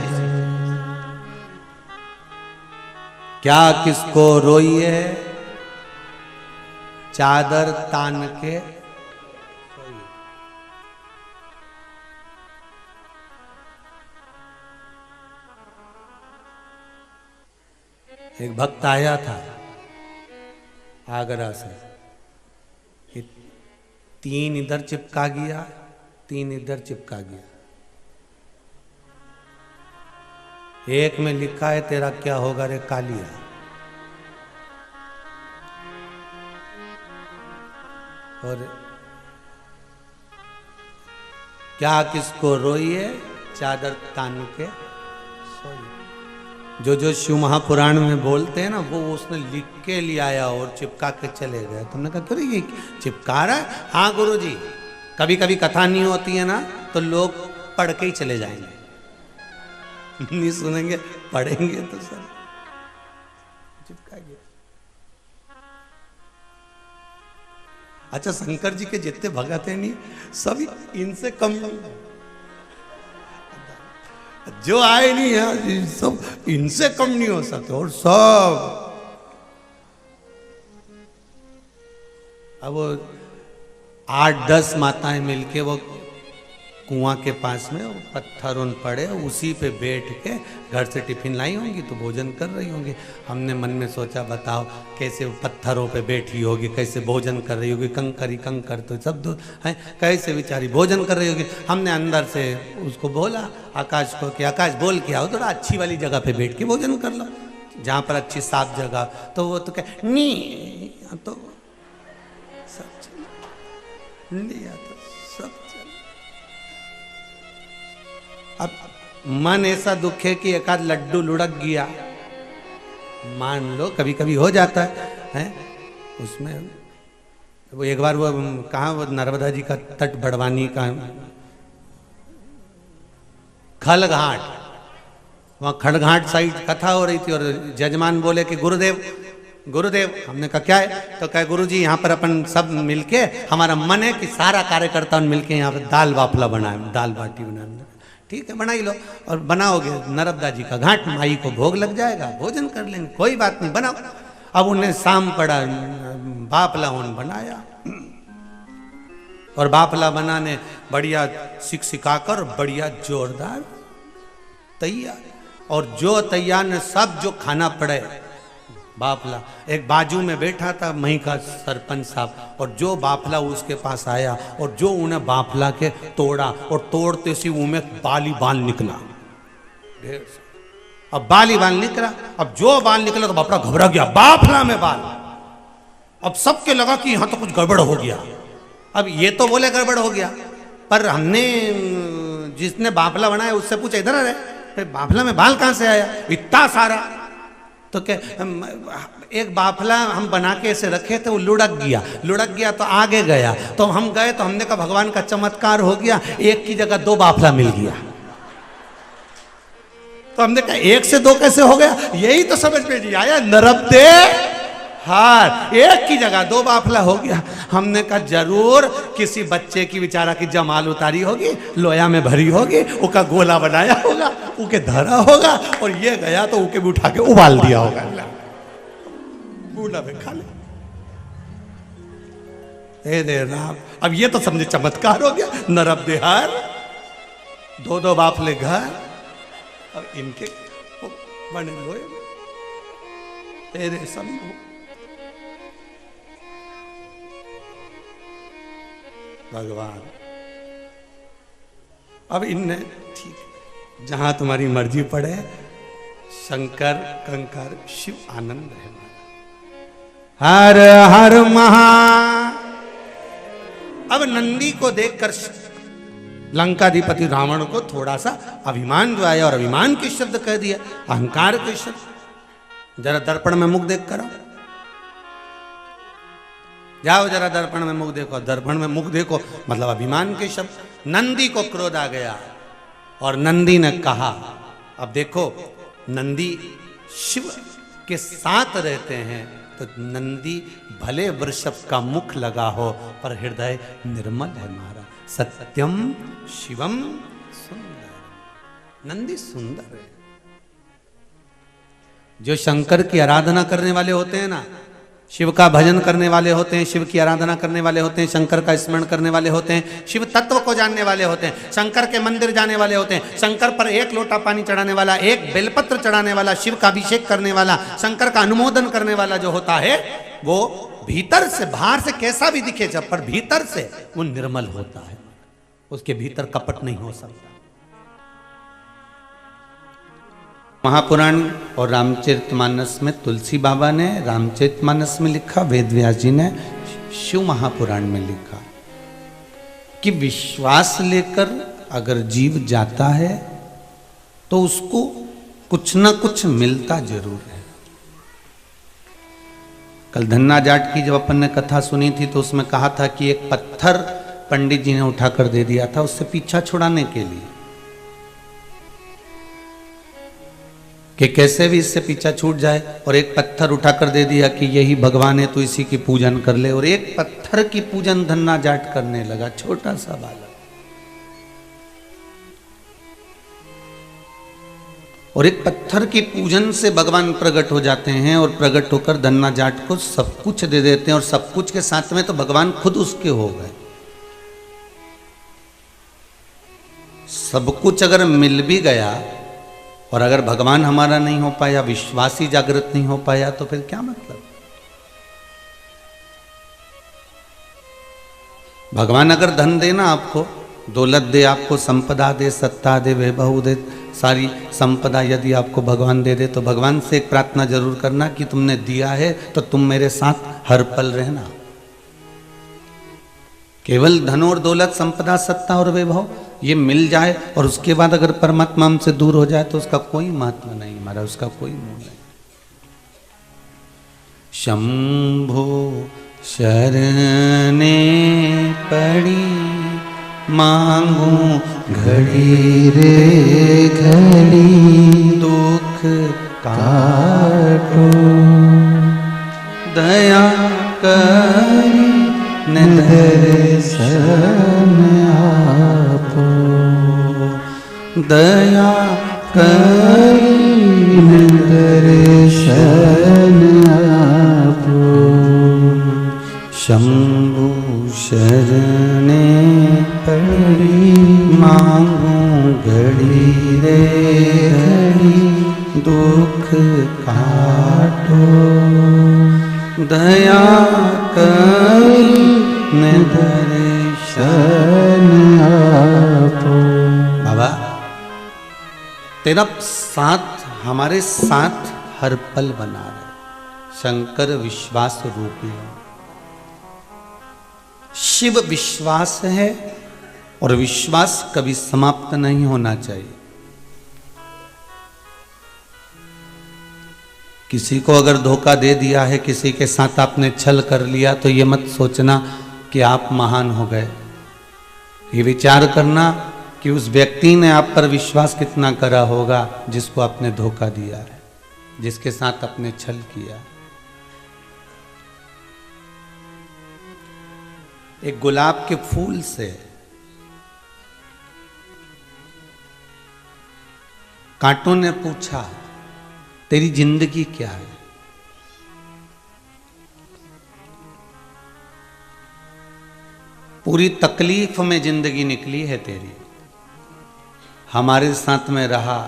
क्या किसको रोइए, चादर तान के एक भक्त आया था, आगरा से, ये 3 इधर चिपका गया, 3 इधर चिपका गया। एक में लिखा है तेरा क्या होगा रे कालिया। और क्या किसको रोइए चादर तान के सोइए। जो शिव महापुराण में बोलते हैं ना, वो उसने लिख के ले आया और चिपका के चले गए। तुमने कहा क्यों ये चिपका रहा है? हाँ गुरुजी, कभी कभी कथा नहीं होती है ना, तो लोग पढ़ के ही चले जाएंगे, नहीं सुनेंगे, पढ़ेंगे तो सब चिपका गया। अच्छा, शंकर जी के जितने भगत हैं नहीं, सभी इनसे कम नहीं, जो आए नहीं है सब इनसे कम नहीं हो सकते। और सब अब 8-10 माताएं मिलके वो कुआं के पास में पत्थर उन पड़े, उसी पे बैठ के घर से टिफिन लाई होंगी तो भोजन कर रही होंगी। हमने मन में सोचा बताओ कैसे पत्थरों पे बैठी होगी, कैसे भोजन कर रही होगी, कंकरी कंकर तो सब है, कैसे बेचारी भोजन कर रही होगी। हमने अंदर से उसको बोला आकाश को कि आकाश बोल के आओ, थोड़ा अच्छी वाली जगह पे बैठ के भोजन कर लो, जहाँ पर अच्छी साफ जगह। तो वो तो कह नहीं, तो सब लिया तो सब। अब मन ऐसा दुख है कि एक आध लड्डू लुढ़क गया, मान लो कभी कभी हो जाता है उसमें। वो एक बार वो कहाँ, वो नर्मदा जी का तट बड़वानी का खलघाट, वहाँ खड़घाट साइड कथा हो रही थी और जजमान बोले कि गुरुदेव गुरुदेव, हमने कहा क्या है? तो कहे गुरुजी यहाँ पर अपन सब मिलके, हमारा मन है कि सारा कार्यकर्ता मिलके यहाँ पर दाल बाफला बनाए, दाल बाटी बनाए। ठीक है, बना ही लो। और बनाओगे नर्मदा जी का घाट, माई को भोग लग जाएगा, भोजन कर लेंगे, कोई बात नहीं, बनाओ। अब उन्हें शाम पड़ा, बाफला उन बनाया और बाफला बनाने बढ़िया सिखाकर बढ़िया जोरदार तैयार। और जो तैयार ने सब जो खाना पड़े बाफला, एक बाजू में बैठा था मही का सरपंच साहब, और जो बाफला उसके पास आया और जो उन्हें बाफला के तोड़ा, और तोड़ते सी उनमें बाली बाल निकला। अब बाली बाल निकला, अब जो बाल निकला तो बापड़ा घबरा गया, बाफला में बाल। अब सबके लगा कि यहां तो कुछ गड़बड़ हो गया। अब ये तो बोले गड़बड़ हो गया, पर हमने जिसने बाफला बनाया उससे पूछा इधर है बाफला में बाल कहां से आया इतना सारा? तो क्या एक बाफला हम बना के ऐसे रखे थे, वो लुढ़क गया तो आगे गया। तो हम गए तो हमने कहा भगवान का चमत्कार हो गया, एक की जगह 2 बाफला मिल गया। तो हमने कहा 1 से 2 कैसे हो गया? यही तो समझ में नहीं आया, नरबदे हार, एक की जगह 2 बाफला हो गया। हमने कहा जरूर किसी बच्चे की बेचारा की जमाल उतारी होगी, लोया में भरी होगी, उसका गोला बनाया होगा, उके धरा होगा, और ये गया तो उके भी उठा के उबाल दिया होगा, गोला में खा ले। हे राम, अब ये तो समझे चमत्कार हो गया। नरब देहार, 2 बाफले घर, और इनके बने लोहे में। तेरे शंभु भगवान। अब इनने ठीक, जहां तुम्हारी मर्जी पड़े, शंकर कंकर शिव आनंद है। हर हर महा। अब नंदी को देखकर लंकाधिपति रावण को थोड़ा सा अभिमान जो आया, और अभिमान के शब्द कह दिया, अहंकार के शब्द। जरा दर्पण में मुख देख करो, जाओ जरा दर्पण में मुख देखो, दर्पण में मुख देखो, मतलब अभिमान के शब्द। नंदी को क्रोध आ गया और नंदी ने कहा, अब देखो नंदी शिव के साथ रहते हैं, तो नंदी भले वृषभ का मुख लगा हो पर हृदय निर्मल है हमारा। सत्यम शिवम सुंदर। नंदी सुंदर है। जो शंकर की आराधना करने वाले होते हैं ना, शिव का भजन करने वाले होते हैं, शिव की आराधना करने वाले होते हैं, शंकर का स्मरण करने वाले होते हैं, शिव तत्व को जानने वाले होते हैं, शंकर के मंदिर जाने वाले होते हैं, शंकर पर 1 लोटा पानी चढ़ाने वाला, 1 बेलपत्र चढ़ाने वाला, शिव का अभिषेक करने वाला, शंकर का अनुमोदन करने वाला जो होता है, वो भीतर से, बाहर से कैसा भी दिखे जब, पर भीतर से वो निर्मल होता है, उसके भीतर कपट नहीं हो सकता। महापुराण और रामचरितमानस में तुलसी बाबा ने रामचरितमानस में लिखा, वेदव्यास जी ने शिव महापुराण में लिखा कि विश्वास लेकर अगर जीव जाता है तो उसको कुछ ना कुछ मिलता जरूर है। कल धन्ना जाट की जब अपन ने कथा सुनी थी तो उसमें कहा था कि एक पत्थर पंडित जी ने उठाकर दे दिया था उससे पीछा छुड़ाने के लिए, कि कैसे भी इससे पीछा छूट जाए, और एक पत्थर उठाकर दे दिया कि यही भगवान है तो इसी की पूजन कर ले, और एक पत्थर की पूजन धन्ना जाट करने लगा, छोटा सा बालक। और एक पत्थर की पूजन से भगवान प्रकट हो जाते हैं और प्रकट होकर धन्ना जाट को सब कुछ दे देते हैं, और सब कुछ के साथ में तो भगवान खुद उसके हो गए। सब कुछ अगर मिल भी गया और अगर भगवान हमारा नहीं हो पाया, विश्वास ही जागृत नहीं हो पाया, तो फिर क्या मतलब। भगवान अगर धन देना आपको, दौलत दे, आपको संपदा दे, सत्ता दे, वैभव दे, सारी संपदा यदि आपको भगवान दे दे, तो भगवान से एक प्रार्थना जरूर करना कि तुमने दिया है तो तुम मेरे साथ हर पल रहना। केवल धन और दौलत, संपदा, सत्ता और वैभव ये मिल जाए और उसके बाद अगर परमात्मा हमसे दूर हो जाए तो उसका कोई महत्व नहीं, हमारा उसका कोई मूल्य नहीं। शंभो शरणे पड़ी मांगू घड़ी रे घड़ी दुख काटो, दया करी दर्शन आपो, दया करी दर्शन आपो। शंभु शरणे पड़ी मांगू घड़ी रे घड़ी दुख काटो, दया करी दर्शन आपो। बाबा तेरा साथ हमारे साथ हर पल बना रहे। शंकर विश्वास रूपी है, शिव विश्वास है, और विश्वास कभी समाप्त नहीं होना चाहिए। किसी को अगर धोखा दे दिया है, किसी के साथ आपने छल कर लिया, तो ये मत सोचना कि आप महान हो गए। ये विचार करना कि उस व्यक्ति ने आप पर विश्वास कितना करा होगा जिसको आपने धोखा दिया है, जिसके साथ आपने छल किया। एक गुलाब के फूल से कांटों ने पूछा तेरी जिंदगी क्या है? पूरी तकलीफ में जिंदगी निकली है तेरी, हमारे साथ में रहा,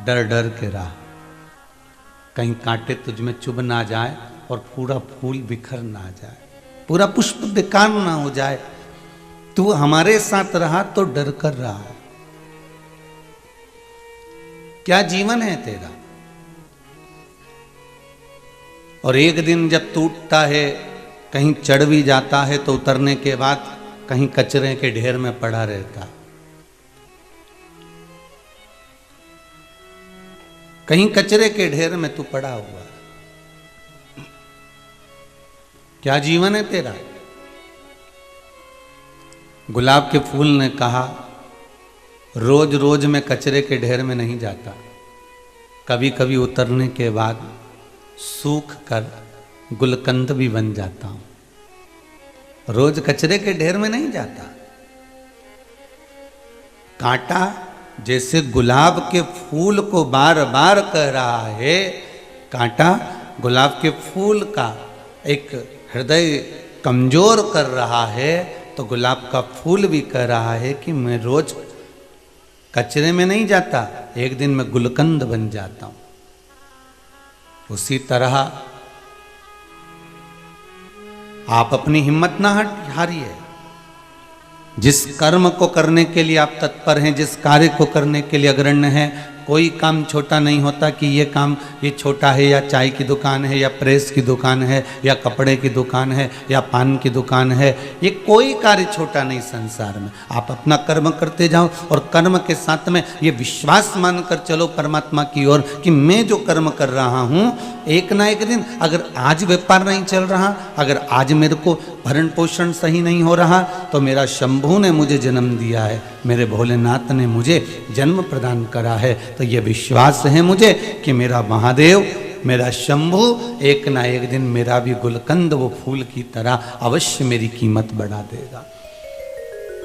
डर डर के रहा, कहीं कांटे तुझ में चुभ ना जाए और पूरा फूल बिखर ना जाए, पूरा पुष्प बेकार ना हो जाए। तू हमारे साथ रहा तो डर कर रहा है। क्या जीवन है तेरा? और एक दिन जब टूटता है, कहीं चढ़ भी जाता है, तो उतरने के बाद कहीं कचरे के ढेर में पड़ा रहता, कहीं कचरे के ढेर में तू पड़ा हुआ। क्या जीवन है तेरा? गुलाब के फूल ने कहा, रोज रोज मैं कचरे के ढेर में नहीं जाता, कभी कभी उतरने के बाद सूख कर गुलकंद भी बन जाता हूं। रोज कचरे के ढेर में नहीं जाता। कांटा जैसे गुलाब के फूल को बार बार कह रहा है, कांटा गुलाब के फूल का एक हृदय कमजोर कर रहा है, तो गुलाब का फूल भी कह रहा है कि मैं रोज कचरे में नहीं जाता, एक दिन मैं गुलकंद बन जाता हूं। उसी तरह आप अपनी हिम्मत ना हारिए। जिस कर्म को करने के लिए आप तत्पर हैं, जिस कार्य को करने के लिए अग्रण्य हैं, कोई काम छोटा नहीं होता कि ये काम ये छोटा है, या चाय की दुकान है, या प्रेस की दुकान है, या कपड़े की दुकान है, या पान की दुकान है। ये कोई कार्य छोटा नहीं संसार में। आप अपना कर्म करते जाओ और कर्म के साथ में ये विश्वास मानकर चलो परमात्मा की ओर कि मैं जो कर्म कर रहा हूँ, एक ना एक दिन अगर आज व्यापार नहीं चल रहा, अगर आज मेरे को भरण पोषण सही नहीं हो रहा, तो मेरा शंभू ने मुझे जन्म दिया है, मेरे भोलेनाथ ने मुझे जन्म प्रदान करा है। तो ये विश्वास है मुझे कि मेरा महादेव, मेरा शंभू एक ना एक दिन मेरा भी गुलकंद वो फूल की तरह अवश्य मेरी कीमत बढ़ा देगा।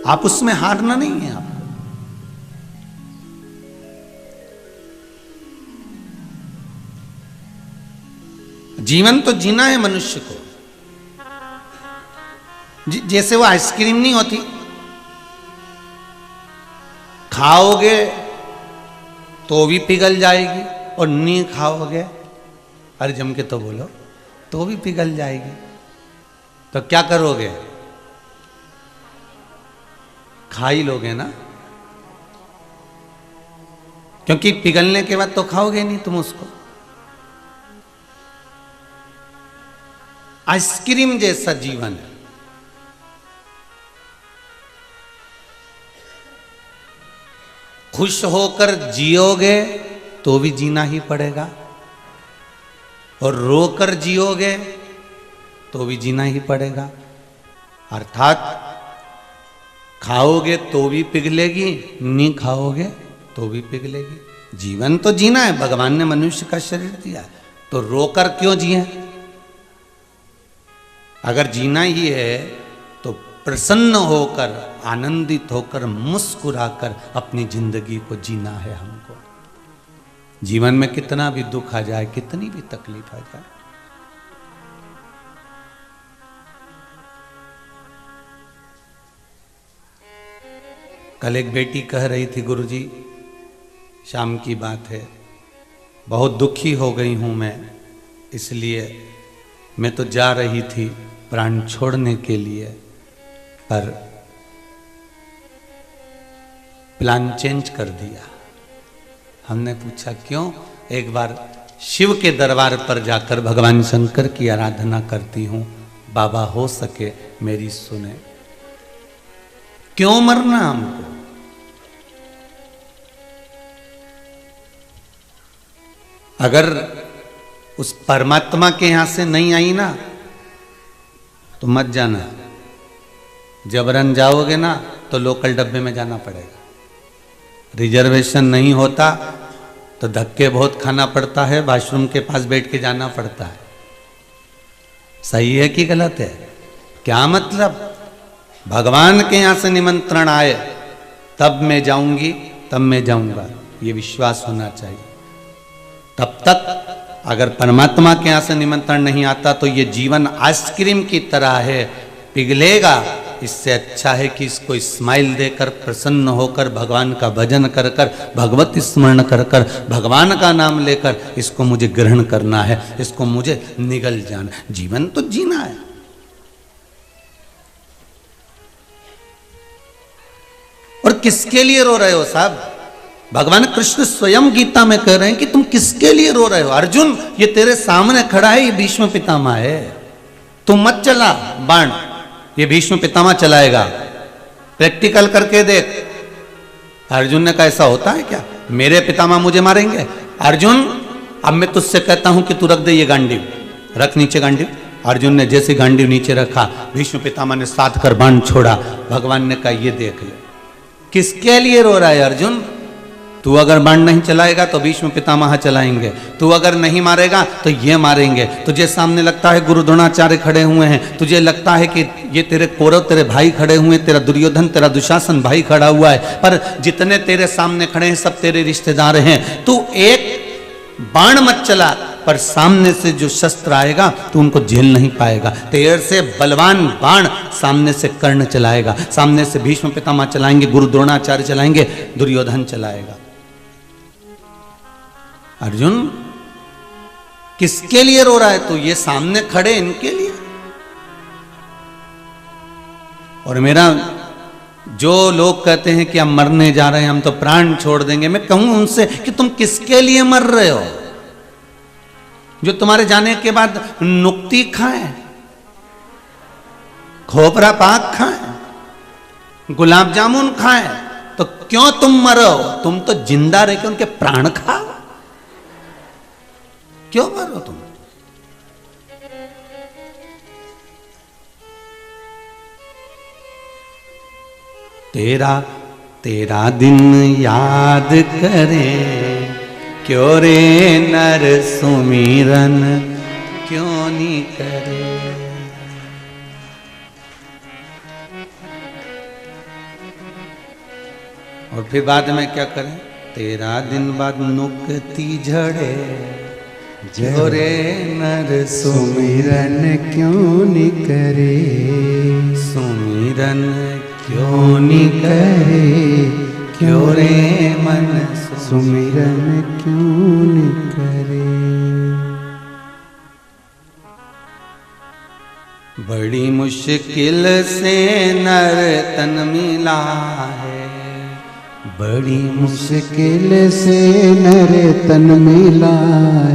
आप उसमें हारना नहीं है आपको। जीवन तो जीना है मनुष्य को। जैसे वो आइसक्रीम नहीं होती, खाओगे तो भी पिघल जाएगी और नहीं खाओगे, अरे जम के तो बोलो, तो भी पिघल जाएगी। तो क्या करोगे? खा ही लोगे ना, क्योंकि पिघलने के बाद तो खाओगे नहीं तुम उसको। आइसक्रीम जैसा जीवन है। खुश होकर जियोगे तो भी जीना ही पड़ेगा, और रोकर जियोगे तो भी जीना ही पड़ेगा। अर्थात खाओगे तो भी पिघलेगी, नहीं खाओगे तो भी पिघलेगी। जीवन तो जीना है, भगवान ने मनुष्य का शरीर दिया है, तो रोकर क्यों जिए? अगर जीना ही है तो प्रसन्न होकर, आनंदित होकर, मुस्कुराकर अपनी जिंदगी को जीना है हमको। जीवन में कितना भी दुख आ जाए, कितनी भी तकलीफ आ जाए, कल एक बेटी कह रही थी, गुरुजी शाम की बात है, बहुत दुखी हो गई हूं मैं, इसलिए मैं तो जा रही थी प्राण छोड़ने के लिए, पर प्लान चेंज कर दिया। हमने पूछा क्यों? एक बार शिव के दरबार पर जाकर भगवान शंकर की आराधना करती हूं, बाबा हो सके मेरी सुने। क्यों मरना हमको? अगर उस परमात्मा के यहां से नहीं आई ना तो मत जाना, जबरन जाओगे ना तो लोकल डब्बे में जाना पड़ेगा। रिजर्वेशन नहीं होता तो धक्के बहुत खाना पड़ता है, वॉशरूम के पास बैठ के जाना पड़ता है। सही है कि गलत है? क्या मतलब? भगवान के यहां से निमंत्रण आए तब मैं जाऊंगी, तब मैं जाऊंगा, ये विश्वास होना चाहिए। तब तक अगर परमात्मा के यहां से निमंत्रण नहीं आता तो ये जीवन आइसक्रीम की तरह है, पिघलेगा। इससे अच्छा है कि इसको स्माइल देकर, प्रसन्न होकर, भगवान का भजन कर कर, भगवत स्मरण कर कर, भगवान का नाम लेकर इसको मुझे ग्रहण करना है, इसको मुझे निगल जाना। जीवन तो जीना है। और किसके लिए रो रहे हो साहब? भगवान कृष्ण स्वयं गीता में कह रहे हैं कि तुम किसके लिए रो रहे हो? अर्जुन, ये तेरे सामने खड़ा है, ये भीष्म पितामह है, तुम मत चला बाण, ये भीष्म पितामह चलाएगा, प्रैक्टिकल करके देख। अर्जुन ने कहा ऐसा होता है क्या? मेरे पितामह मुझे मारेंगे? अर्जुन, अब मैं तुझसे कहता हूं कि तू रख दे ये गांडीव, रख नीचे गांडीव। अर्जुन ने जैसे गांडीव नीचे रखा, भीष्म पितामह ने साथ कर बाण छोड़ा। भगवान ने कहा ये देख ले, किसके लिए रो रहा है अर्जुन? तू अगर बाण नहीं चलाएगा तो भीष्म पितामह चलाएंगे, तू अगर नहीं मारेगा तो ये मारेंगे। तुझे सामने लगता है गुरु द्रोणाचार्य खड़े हुए हैं, तुझे लगता है कि ये तेरे कौरव, तेरे भाई खड़े हुए हैं, तेरा दुर्योधन, तेरा दुशासन भाई खड़ा हुआ है, पर जितने तेरे सामने खड़े हैं सब तेरे रिश्तेदार हैं। तू एक बाण मत चला, पर सामने से जो शस्त्र आएगा तो उनको झेल नहीं पाएगा। तेरे से बलवान बाण सामने से कर्ण चलाएगा, सामने से भीष्म पितामह चलाएंगे, गुरु द्रोणाचार्य चलाएंगे, दुर्योधन चलाएगा। अर्जुन, किसके लिए रो रहा है? तो ये सामने खड़े इनके लिए। और मेरा जो लोग कहते हैं कि हम मरने जा रहे हैं, हम तो प्राण छोड़ देंगे, मैं कहूं उनसे कि तुम किसके लिए मर रहे हो? जो तुम्हारे जाने के बाद नुक्ती खाएं, खोपरा पाक खाएं, गुलाब जामुन खाएं, तो क्यों तुम मरो? तुम तो जिंदा रह के उनके प्राण खाओ, क्यों मरो तुम? तेरा तेरा दिन याद करें, क्यों रे नर सुमिरन क्यों नहीं करे? और फिर बाद में क्या करें? तेरा दिन बाद नुक्ती झड़े, जो रे नर सुमिरन क्यों नहीं करे, सुमिरन क्यों नहीं करे, क्यों रे मन सुमिरन क्यों नहीं करे। बड़ी मुश्किल से नर तन मिला है, बड़ी मुश्किल से नर तन मिला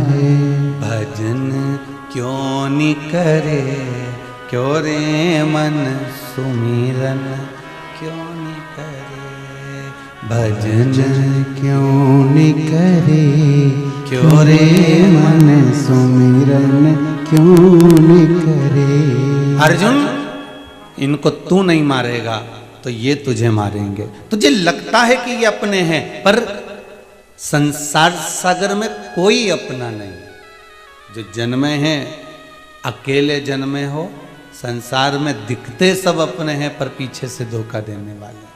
है, भजन क्यों नहीं करे, क्यों रे मन सुमिरन क्यों नहीं करे? भजन क्यों नहीं करे, क्यों रे मन सुमिरन क्यों नहीं करे। अर्जुन, इनको तू नहीं मारेगा तो ये तुझे मारेंगे। तुझे लगता है कि ये अपने हैं, पर संसार सागर में कोई अपना नहीं। जो जन्मे हैं अकेले जन्मे हो, संसार में दिखते सब अपने हैं पर पीछे से धोखा देने वाले।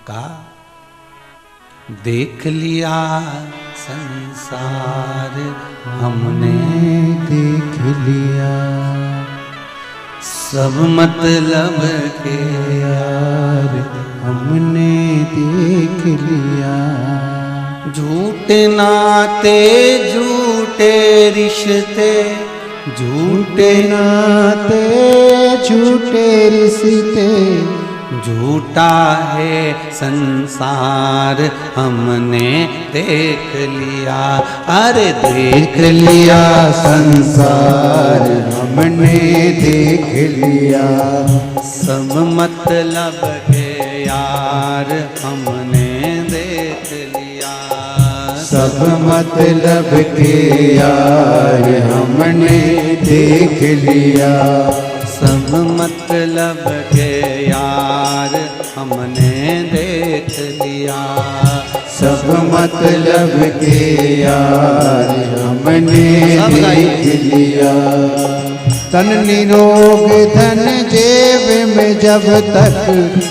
कहा देख लिया संसार हमने, देख लिया सब मतलब के यार हमने देख लिया। झूठे नाते झूठे रिश्ते, झूठे नाते झूठे रिश्ते, झूठा है संसार हमने देख लिया। अरे देख लिया संसार हमने देख लिया। सब मतलब के यार हमने देख लिया। सब मतलब के यार हमने देख लिया। सब मतलब के यार हमने देख लिया। सब मतलब के यार हमने देख लिया। तन निरोग धन जेब में जब तक,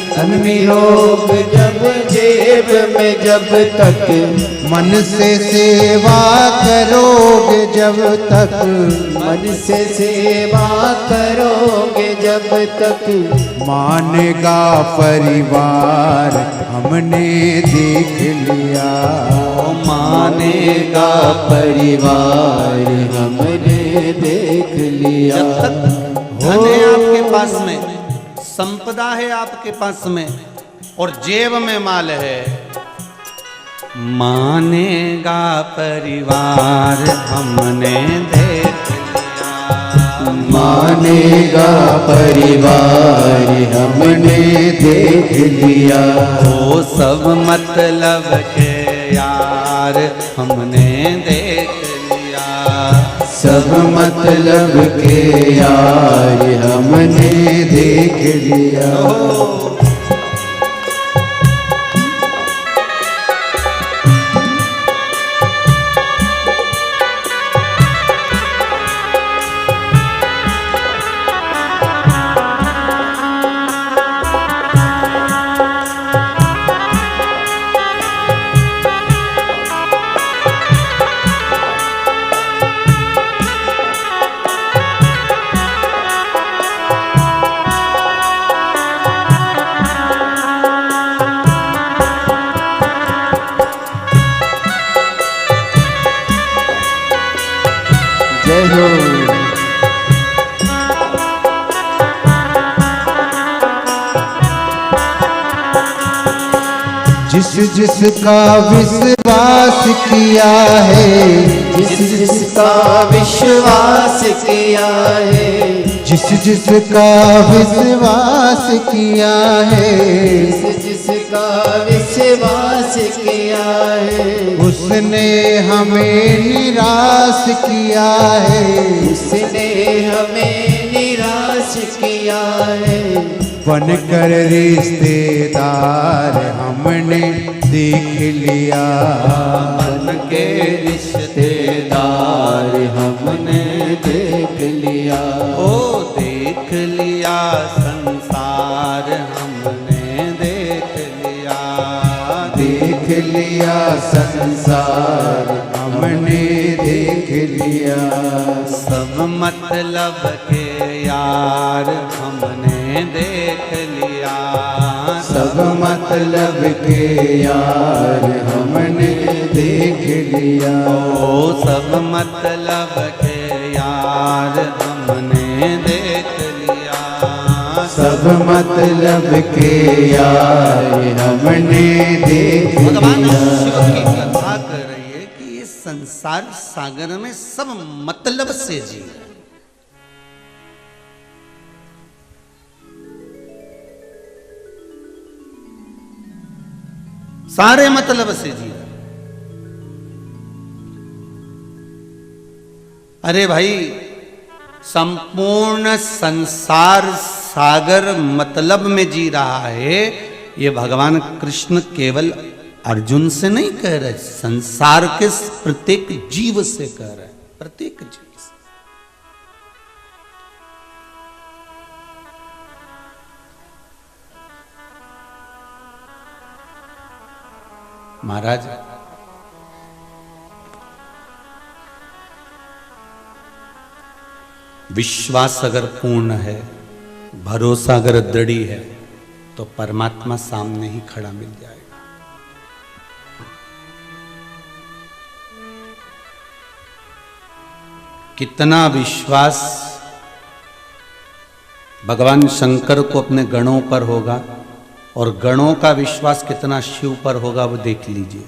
तन निरोग जब जेब में जब तक, मन से सेवा करोगे जब तक, मन से सेवा करोगे जब तक, मानेगा परिवार हमने देख लिया। मानेगा परिवार हमने देख लिया। जब तक धन है आपके पास में, संपदा है आपके पास में और जेब में माल है, मानेगा परिवार हमने देख लिया। मानेगा परिवार हमने देख लिया। वो सब मतलब के यार हमने देख लिया। सब मतलब के यार हमने देख लिया। जिसका विश्वास किया है, जिसका विश्वास किया है, जिसका विश्वास किया है, जिसका विश्वास किया है, उसने हमें निराश किया है, उसने हमें निराश किया है। बनकर रिश्तेदार हमने देख लिया, बनके रिश्तेदार हमने देख लिया। ओ देख लिया संसार हमने देख लिया, देख लिया संसार हमने देख लिया। सब मतलब के यार हमने देख लिया, सब मतलब के यार हमने देख लिया। ओ सब मतलब के यार हमने देख लिया, सब मतलब के यार हमने देख भगवान लिया। शिव की कथा कर रही है कि ये संसार सागर में सब मतलब से जी रहे हैं। सारे मतलब से जी रहे हैं। अरे भाई, संपूर्ण संसार सागर मतलब में जी रहा है, ये भगवान कृष्ण केवल अर्जुन से नहीं कह रहे, संसार के प्रत्येक जीव से कह रहे हैं, प्रत्येक जीव से। महाराज, विश्वास अगर पूर्ण है, भरोसा अगर दृढ़ है, तो परमात्मा सामने ही खड़ा मिल जाएगा। कितना विश्वास भगवान शंकर को अपने गणों पर होगा और गणों का विश्वास कितना शिव पर होगा, वो देख लीजिए।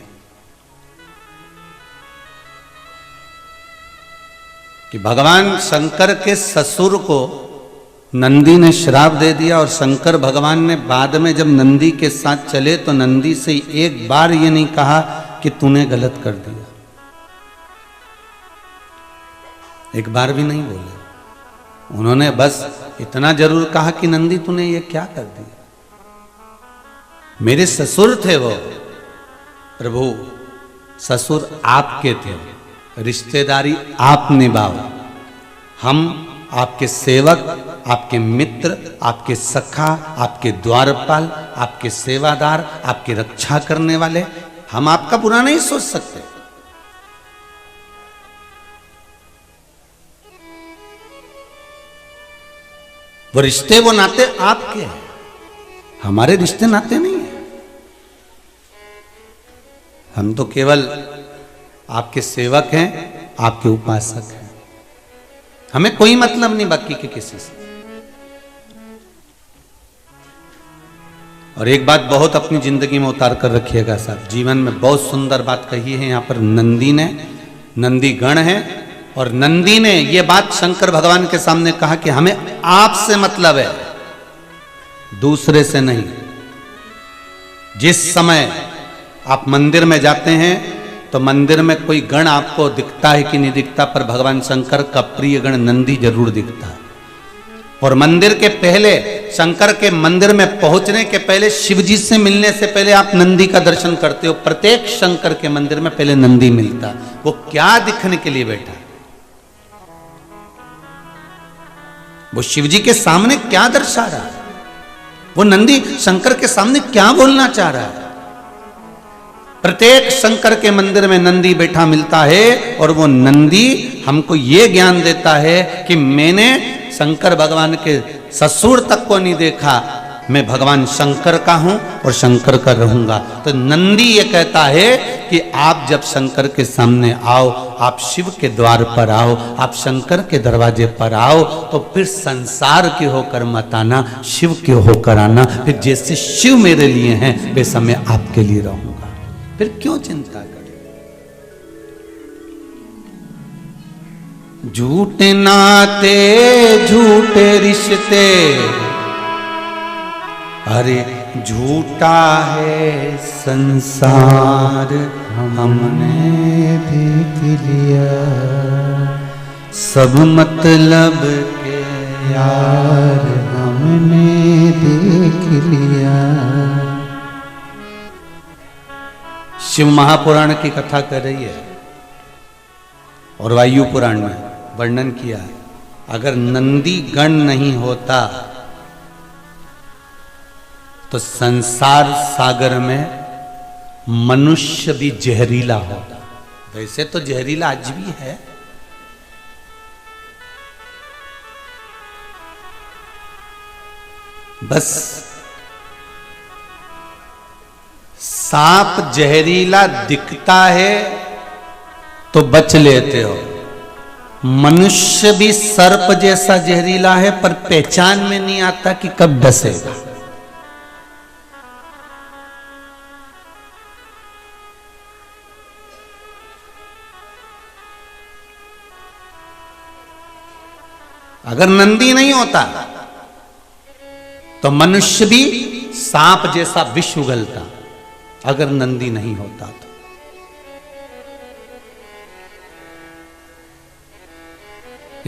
कि भगवान शंकर के ससुर को नंदी ने श्राप दे दिया और शंकर भगवान ने बाद में जब नंदी के साथ चले तो नंदी से एक बार ये नहीं कहा कि तूने गलत कर दिया, एक बार भी नहीं बोले। उन्होंने बस इतना जरूर कहा कि नंदी तूने ये क्या कर दिया, मेरे ससुर थे वो। प्रभु, ससुर आपके थे, रिश्तेदारी आप निभाओ, हम आपके सेवक, आपके मित्र, आपके सखा, आपके द्वारपाल, आपके सेवादार, आपकी रक्षा करने वाले, हम आपका बुरा नहीं सोच सकते। वो रिश्ते, वो नाते आपके हैं, हमारे रिश्ते नाते नहीं है। हम तो केवल आपके सेवक हैं, आपके उपासक हैं, हमें कोई मतलब नहीं बाकी के किसी से। और एक बात बहुत अपनी जिंदगी में उतार कर रखिएगा साहब, जीवन में बहुत सुंदर बात कही है यहां पर नंदी ने, नंदी गण है, और नंदी ने यह बात शंकर भगवान के सामने कहा कि हमें आपसे मतलब है, दूसरे से नहीं। जिस समय आप मंदिर में जाते हैं तो मंदिर में कोई गण आपको दिखता है कि नहीं दिखता, पर भगवान शंकर का प्रिय गण नंदी जरूर दिखता है। और मंदिर के पहले, शंकर के मंदिर में पहुंचने के पहले, शिवजी से मिलने से पहले आप नंदी का दर्शन करते हो। प्रत्येक शंकर के मंदिर में पहले नंदी मिलता। वो क्या दिखने के लिए बैठा, वो शिवजी के सामने क्या दर्शा रहा है, वो नंदी शंकर के सामने क्या बोलना चाह रहा है। प्रत्येक शंकर के मंदिर में नंदी बैठा मिलता है, और वो नंदी हमको ये ज्ञान देता है कि मैंने शंकर भगवान के ससुर तक को नहीं देखा, मैं भगवान शंकर का हूं और शंकर का रहूंगा। तो नंदी ये कहता है कि आप जब शंकर के सामने आओ, आप शिव के द्वार पर आओ, आप शंकर के दरवाजे पर आओ, तो फिर संसार के होकर मत आना, शिव के होकर आना। फिर जैसे शिव मेरे लिए हैं वैसा मैं आपके लिए रहूंगा। फिर क्यों चिंता करें? झूठे नाते झूठे रिश्ते, अरे झूठा है संसार हमने देख लिया, सब मतलब के यार हमने देख लिया। शिव महापुराण की कथा कर रही है और वायु पुराण में वर्णन किया, अगर नंदी गण नहीं होता तो संसार सागर में मनुष्य भी जहरीला होता। वैसे तो जहरीला आज भी है, बस सांप जहरीला दिखता है तो बच लेते हो, मनुष्य भी सर्प जैसा जहरीला है पर पहचान में नहीं आता कि कब डसेगा। अगर नंदी नहीं होता तो मनुष्य भी सांप जैसा विष उगलता, अगर नंदी नहीं होता तो।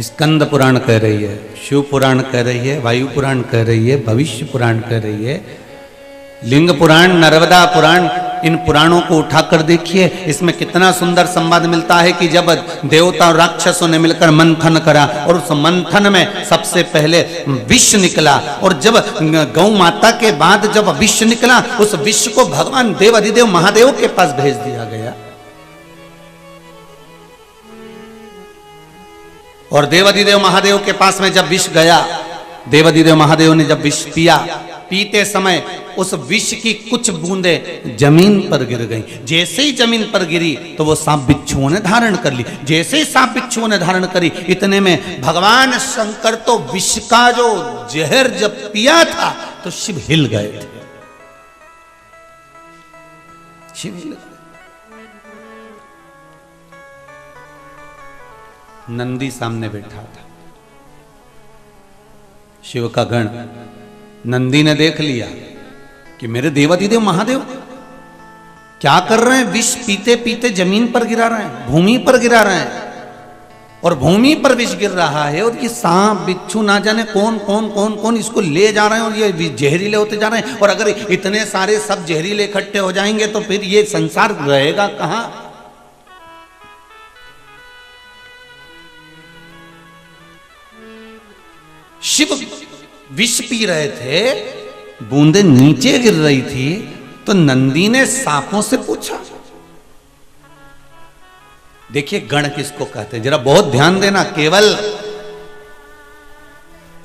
स्कंद पुराण कह रही है, शिव पुराण कह रही है, वायु पुराण कह रही है, भविष्य पुराण कह रही है, लिंग पुराण, नर्मदा पुराण, इन पुराणों को उठाकर देखिए, इसमें कितना सुंदर संवाद मिलता है कि जब देवता और राक्षसों ने मिलकर मंथन करा और उस मंथन में सबसे पहले विष निकला, और जब गौ माता के बाद जब विष निकला उस विष को भगवान देवाधिदेव महादेव के पास भेज दिया गया, और देवाधिदेव महादेव के पास में जब विष गया, देवाधिदेव महादेव ने जब विष पिया, पीते समय उस विष की कुछ बूंदें जमीन पर गिर गईं। जैसे ही जमीन पर गिरी तो वो सांप बिच्छुओं ने धारण कर ली। जैसे ही सांप बिच्छुओं ने धारण करी, इतने में भगवान शंकर तो विष का जो जहर जब पिया था तो शिव हिल गए थे। शिव हिल गए। नंदी सामने बैठा था, शिव का गण। नंदी ने देख लिया कि मेरे देवाधिदेव महादेव क्या कर रहे हैं, विष पीते पीते जमीन पर गिरा रहे हैं, भूमि पर गिरा रहे हैं, और भूमि पर विष गिर रहा है, और ये सांप बिच्छू ना जाने कौन कौन कौन कौन इसको ले जा रहे हैं, और ये जहरीले होते जा रहे हैं। और अगर इतने सारे सब जहरीले इकट्ठे हो जाएंगे तो फिर ये संसार रहेगा कहां? शिव विष पी रहे थे, बूंदे नीचे गिर रही थी, तो नंदी ने सांपों से पूछा। देखिए गण किसको कहते हैं, जरा बहुत ध्यान देना, केवल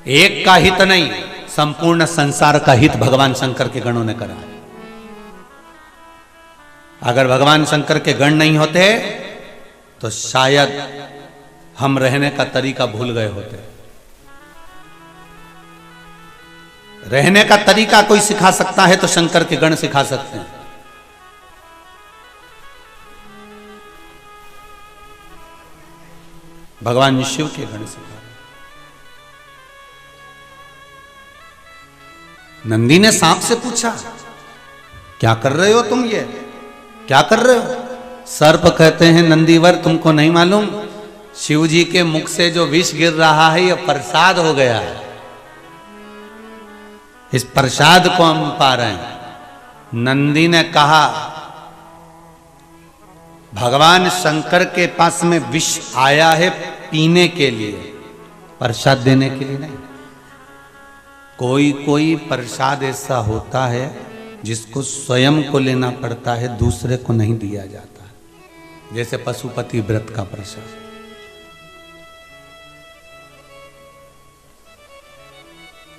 एक का हित नहीं, संपूर्ण संसार का हित भगवान शंकर के गणों ने करा। अगर भगवान शंकर के गण नहीं होते तो शायद हम रहने का तरीका भूल गए होते। रहने का तरीका कोई सिखा सकता है तो शंकर के गण सिखा सकते हैं। भगवान शिव के गण सिखा। नंदी ने सांप से पूछा, क्या कर रहे हो तुम, ये क्या कर रहे हो? सर्प कहते हैं, नंदीवर तुमको नहीं मालूम, शिव जी के मुख से जो विष गिर रहा है यह प्रसाद हो गया है, इस प्रसाद को हम पा रहे हैं। नंदी ने कहा, भगवान शंकर के पास में विष आया है पीने के लिए, प्रसाद देने के लिए नहीं। कोई कोई प्रसाद ऐसा होता है जिसको स्वयं को लेना पड़ता है, दूसरे को नहीं दिया जाता, जैसे पशुपति व्रत का प्रसाद।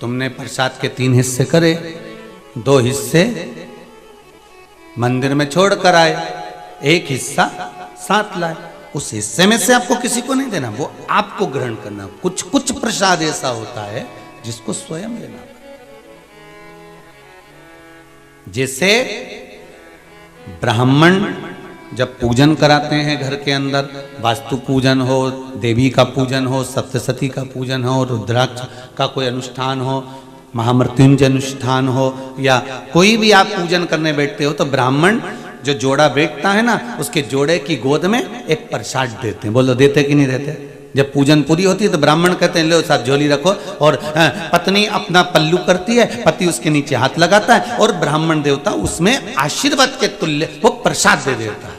तुमने प्रसाद के 3 हिस्से करे, 2 हिस्से मंदिर में छोड़ कर आए, 1 हिस्सा साथ लाए। उस हिस्से में से आपको किसी को नहीं देना, वो आपको ग्रहण करना। कुछ कुछ प्रसाद ऐसा होता है जिसको स्वयं लेना। जैसे ब्राह्मण जब पूजन कराते हैं घर के अंदर, वास्तु पूजन हो, देवी का पूजन हो, सप्तशती का पूजन हो, रुद्राक्ष का कोई अनुष्ठान हो, महामृत्युंजय अनुष्ठान हो, या कोई भी आप पूजन करने बैठते हो, तो ब्राह्मण जो जोड़ा बैठता है ना, उसके जोड़े की गोद में एक प्रसाद देते हैं। बोलो देते कि नहीं देते? जब पूजन पूरी होती है तो ब्राह्मण कहते हैं लो साहब झोली रखो, और पत्नी अपना पल्लू करती है, पति उसके नीचे हाथ लगाता है, और ब्राह्मण देवता उसमें आशीर्वाद के तुल्य वो प्रसाद दे देता है।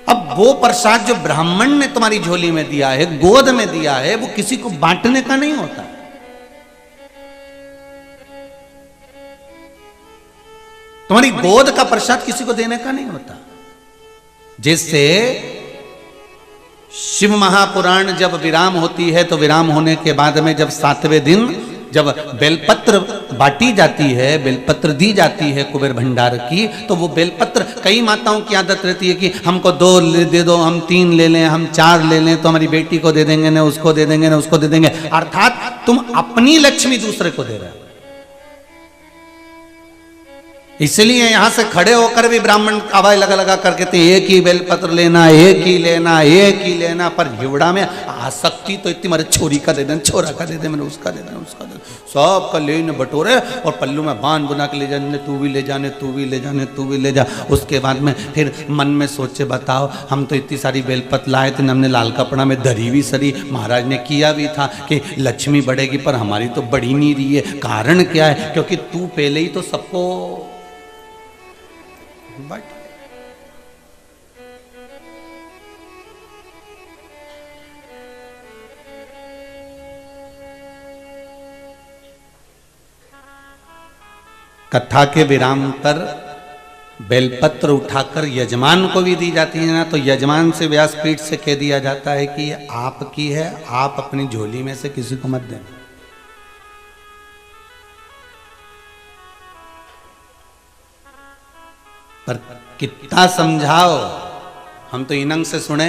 अब वो प्रसाद जो ब्राह्मण ने तुम्हारी झोली में दिया है, गोद में दिया है, वो किसी को बांटने का नहीं होता। तुम्हारी गोद का प्रसाद किसी को देने का नहीं होता। जिससे शिव महापुराण जब विराम होती है, तो विराम होने के बाद में जब 7वें दिन जब बेलपत्र बांटी जाती है, बेलपत्र दी जाती है कुबेर भंडार की, तो वो बेलपत्र कई माताओं की आदत रहती है कि हमको 2 दे दो, हम 3 ले लें, हम 4 ले लें, तो हमारी बेटी को दे देंगे, ना उसको दे देंगे, ना उसको दे देंगे। अर्थात तुम अपनी लक्ष्मी दूसरे को दे रहे हो। इसलिए यहां से खड़े होकर भी ब्राह्मण आवाज लगा लगा कर कहते हैं एक ही बेलपत्र लेना, एक ही लेना, एक ही लेना। पर हिवड़ा में आसक्ति तो इतनी, मेरे छोरी का दे देना, छोरा का दे दे, मैंने उसका दे देना, उसका दे, सब का लेने बटोरे और पल्लू में बांध बुना के ले जाने, तू भी ले जाने, तू भी ले जाने, तू भी ले जा। उसके बाद में फिर मन में सोचे बताओ, हम तो इतनी सारी बेलपत्र लाए थे, हमने लाल कपड़ा में धरी भी सरी, महाराज ने किया भी था कि लक्ष्मी बढ़ेगी, पर हमारी तो बढ़ी नहीं रही है। कारण क्या है? क्योंकि तू पहले ही तो सबको बट कथा के विराम पर बेलपत्र उठाकर यजमान को भी दी जाती है ना, तो यजमान से व्यासपीठ से कह दिया जाता है कि ये आपकी है, आप अपनी झोली में से किसी को मत देना। पर कितना समझाओ, हम तो इनंग से सुने,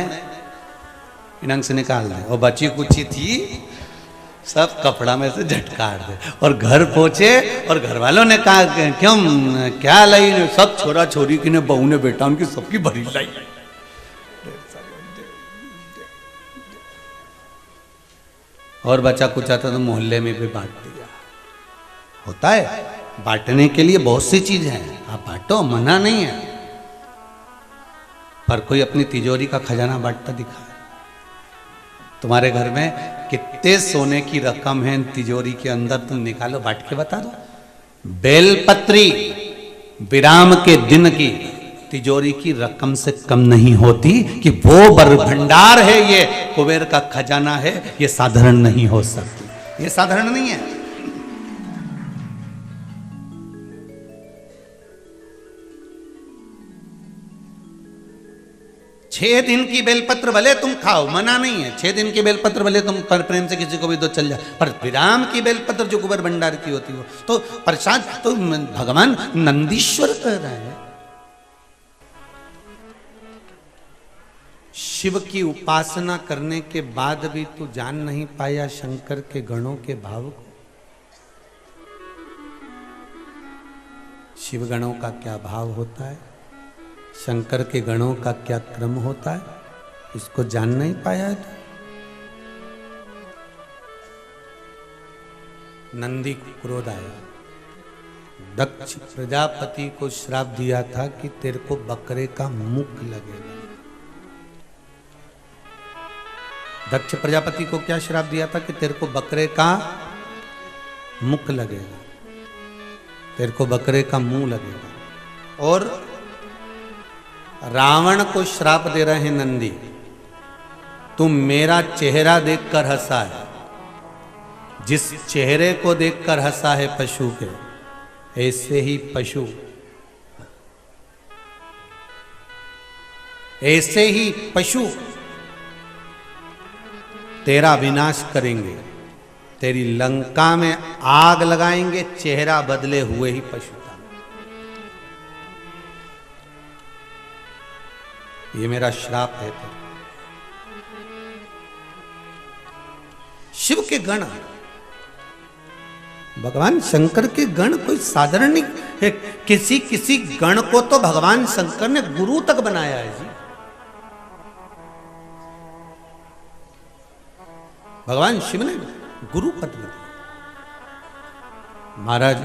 इनंग से निकाल दे, और बची कुची थी सब कपड़ा में से झटकार दे, और घर पहुंचे और घर वालों ने कहा क्यों क्या लाई? सब छोरा छोरी की ने, बहू ने, बेटा उनकी सबकी भरी लाई। और बचा कुछ आता तो मोहल्ले में भी बांट दिया। होता है, बांटने के लिए बहुत सी चीज है, आप बांटो, मना नहीं है, पर कोई अपनी तिजोरी का खजाना बांटता दिखा है? तुम्हारे घर में कितने सोने की रकम है तिजोरी के अंदर, तुम निकालो, बांट के बता दो। बेलपत्री विराम के दिन की तिजोरी की रकम से कम नहीं होती कि वो बर भंडार है, ये कुबेर का खजाना है, ये साधारण नहीं हो सकती, ये साधारण नहीं है। 6 दिन की बेलपत्र भले तुम खाओ, मना नहीं है, 6 दिन की बेलपत्र भले तुम पर प्रेम से किसी को भी दो चल जाए, पर विराम की बेलपत्र जो कुबेर भंडार की होती हो, तो प्रसाद तो भगवान नंदीश्वर कर रहे हैं। शिव की उपासना करने के बाद भी तू जान नहीं पाया शंकर के गणों के भाव को। शिव गणों का क्या भाव होता है, शंकर के गणों का क्या क्रम होता है, इसको जान नहीं पाया है। नंदी को क्रोध आया, दक्ष प्रजापति को श्राप दिया था कि तेरे को बकरे का मुख लगेगा। दक्ष प्रजापति को क्या श्राप दिया था कि तेरे को बकरे का मुख लगेगा, तेरे को बकरे का मुंह लगेगा। और रावण को श्राप दे रहे हैं नंदी, तुम मेरा चेहरा देखकर हंसा है, जिस चेहरे को देखकर हंसा है पशु के, ऐसे ही पशु, ऐसे ही पशु तेरा विनाश करेंगे, तेरी लंका में आग लगाएंगे, चेहरा बदले हुए ही पशु का। ये मेरा श्राप है। शिव के गण, भगवान शंकर के गण कोई साधारण नहीं। किसी किसी गण को तो भगवान शंकर ने गुरु तक बनाया है जी। भगवान शिव ने गुरु पद दिया। महाराज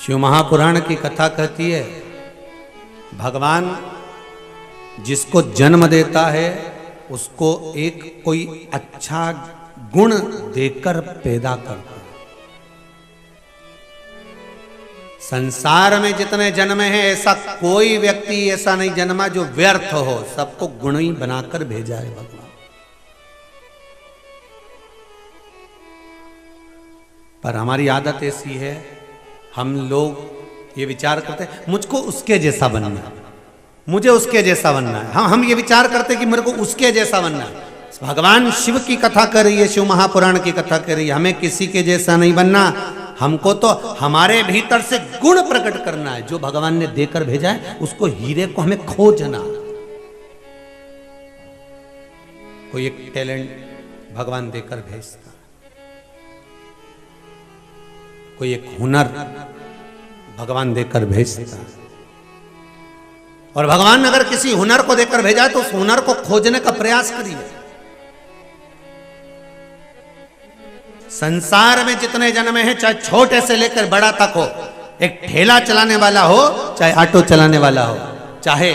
शिव महापुराण की कथा कहती है, भगवान जिसको जन्म देता है उसको एक कोई अच्छा गुण देकर पैदा करता है। संसार में जितने जन्मे हैं ऐसा कोई व्यक्ति ऐसा नहीं जन्मा जो व्यर्थ हो, सबको गुण ही बनाकर भेजा है भगवान। पर हमारी आदत ऐसी है, हम लोग ये विचार करते हैं मुझको उसके जैसा बनना है, मुझे उसके जैसा बनना है। हम ये विचार करते हैं कि मेरे को उसके जैसा बनना है। भगवान शिव की कथा कर रही है, शिव महापुराण की कथा कर रही है, हमें किसी के जैसा नहीं बनना, हमको तो हमारे भीतर से गुण प्रकट करना है। जो भगवान ने देकर भेजा है उसको हीरे को हमें खोजना। कोई एक टैलेंट भगवान देकर भेजता, कोई एक हुनर भगवान देकर भेजता, और भगवान अगर किसी हुनर को देकर भेजा है तो उस हुनर को खोजने का प्रयास करिए। संसार में जितने जन्मे हैं, चाहे छोटे से लेकर बड़ा तक हो, एक ठेला चलाने वाला हो, चाहे ऑटो चलाने वाला हो, चाहे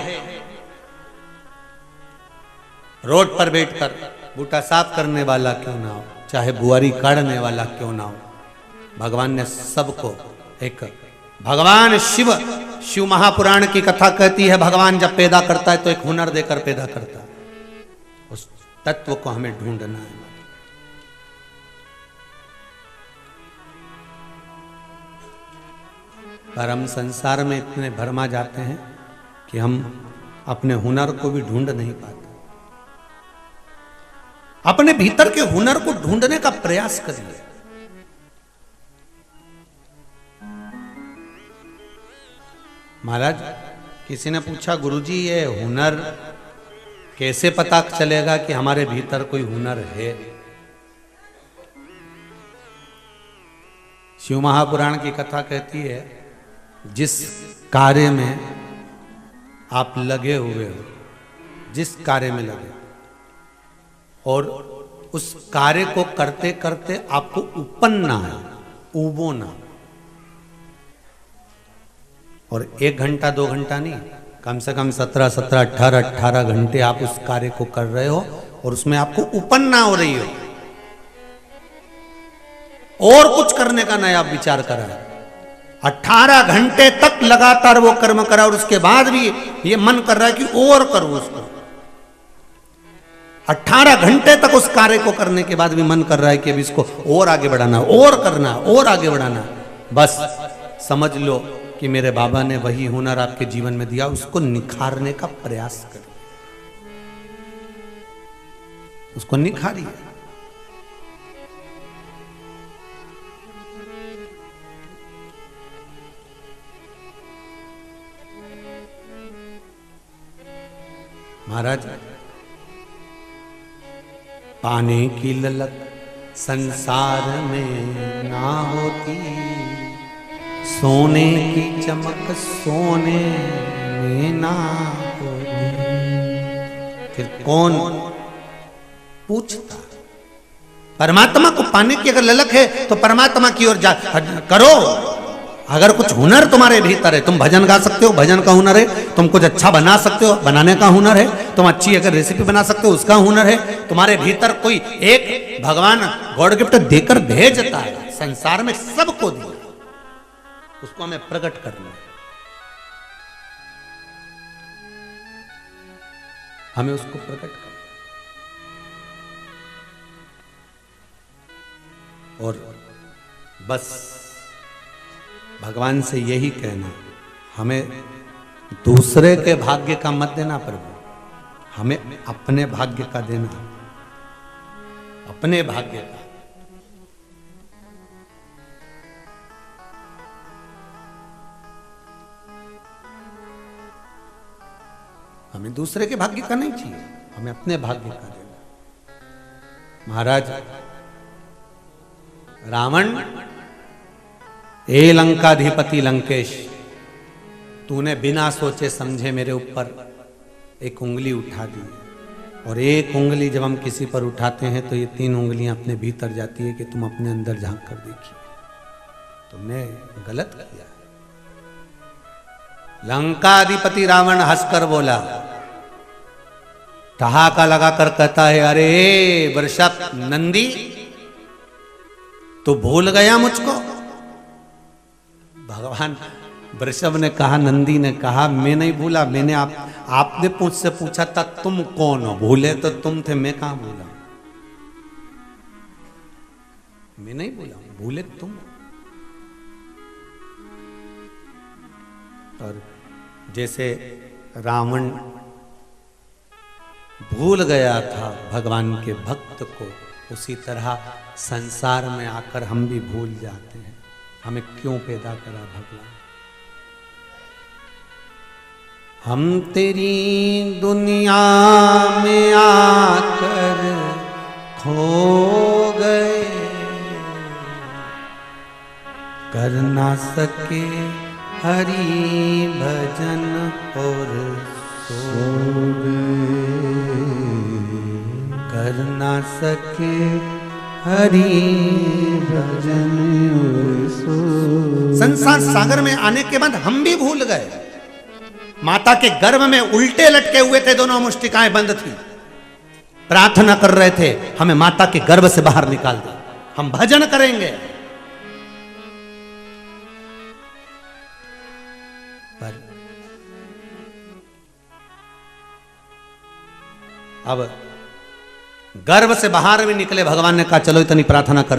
रोड पर बैठकर बूटा साफ करने वाला क्यों ना हो, चाहे बुआरी काढ़ने वाला क्यों ना हो, भगवान ने सबको एक, भगवान शिव, शिव महापुराण की कथा कहती है भगवान जब पैदा करता है तो एक हुनर देकर पैदा करता है। उस तत्व को हमें ढूंढना है। पर हम संसार में इतने भरमा जाते हैं कि हम अपने हुनर को भी ढूंढ नहीं पाते। अपने भीतर के हुनर को ढूंढने का प्रयास करिए। महाराज किसी ने पूछा, गुरुजी ये हुनर कैसे पता चलेगा कि हमारे भीतर कोई हुनर है? शिव महापुराण की कथा कहती है, जिस कार्य में आप लगे हुए हो, जिस कार्य में लगे और उस कार्य को करते करते आपको उपन्ना है, उबो ना, और 1 घंटा 2 घंटा नहीं, कम से कम 17 18 घंटे आप उस कार्य को कर रहे हो और उसमें आपको उपन्ना हो रही हो, और कुछ करने का नया विचार करा, 18 घंटे तक लगातार वो कर्म करा और उसके बाद भी ये मन कर रहा है कि और करूं उसको। 18 घंटे तक उस कार्य को करने के बाद भी मन कर रहा है कि अब इसको और आगे बढ़ाना, और करना, और आगे बढ़ाना। बस समझ लो कि मेरे बाबा ने वही हुनर आपके जीवन में दिया, उसको निखारने का प्रयास करिए, उसको निखारिए। महाराज पाने की ललक संसार में ना होती, सोने की चमक सोने में ना होती, फिर कौन पूछता? परमात्मा को पाने की अगर ललक है तो परमात्मा की ओर जा करो। अगर कुछ हुनर तुम्हारे भीतर है, तुम भजन गा सकते हो, भजन का हुनर है, तुम कुछ अच्छा बना सकते हो, बनाने का हुनर है, तुम अच्छी अगर रेसिपी बना सकते हो, उसका हुनर है, तुम्हारे भीतर कोई एक भगवान गॉड गिफ्ट देकर भेजता है, संसार में सबको दिया, उसको हमें प्रकट करना है, हमें उसको प्रकट करना और बस भगवान से यही कहना, हमें दूसरे के भाग्य का मत देना प्रभु, हमें अपने भाग्य का देना, अपने भाग्य का। हमें दूसरे के भाग्य का नहीं चाहिए, हमें अपने भाग्य का देना। महाराज रावण, ए लंकाधिपति लंकेश, तूने बिना सोचे समझे मेरे ऊपर एक उंगली उठा दी, और एक उंगली जब हम किसी पर उठाते हैं तो ये 3 उंगलियां अपने भीतर जाती है कि तुम अपने अंदर झांक कर देखिए, तुमने गलत किया। लंकाधिपति रावण हंसकर बोला, ठहाका लगाकर कहता है, अरे वृषभ नंदी, तो भूल गया मुझको। भगवान वृषभ ने कहा, नंदी ने कहा, मैं नहीं भूला, मैंने आपने मुझसे पूछा था तुम कौन हो, भूले तो तुम थे, मैं कहां भूला, मैं नहीं भूला, भूले तुम। और जैसे रावण भूल गया था भगवान के भक्त को, उसी तरह संसार में आकर हम भी भूल जाते हैं, हमें क्यों पैदा करा भगवान। हम तेरी दुनिया में आकर खो गए, कर ना सके हरि भजन और सो गए, कर ना सके हरि भजन और सो। संसार सागर में आने के बाद हम भी भूल गए, माता के गर्भ में उल्टे लटके हुए थे, दोनों मुष्टिकाएं बंद थी, प्रार्थना कर रहे थे, हमें माता के गर्भ से बाहर निकाल दो, हम भजन करेंगे। पर अब गर्भ से बाहर भी निकले, भगवान ने कहा चलो इतनी प्रार्थना कर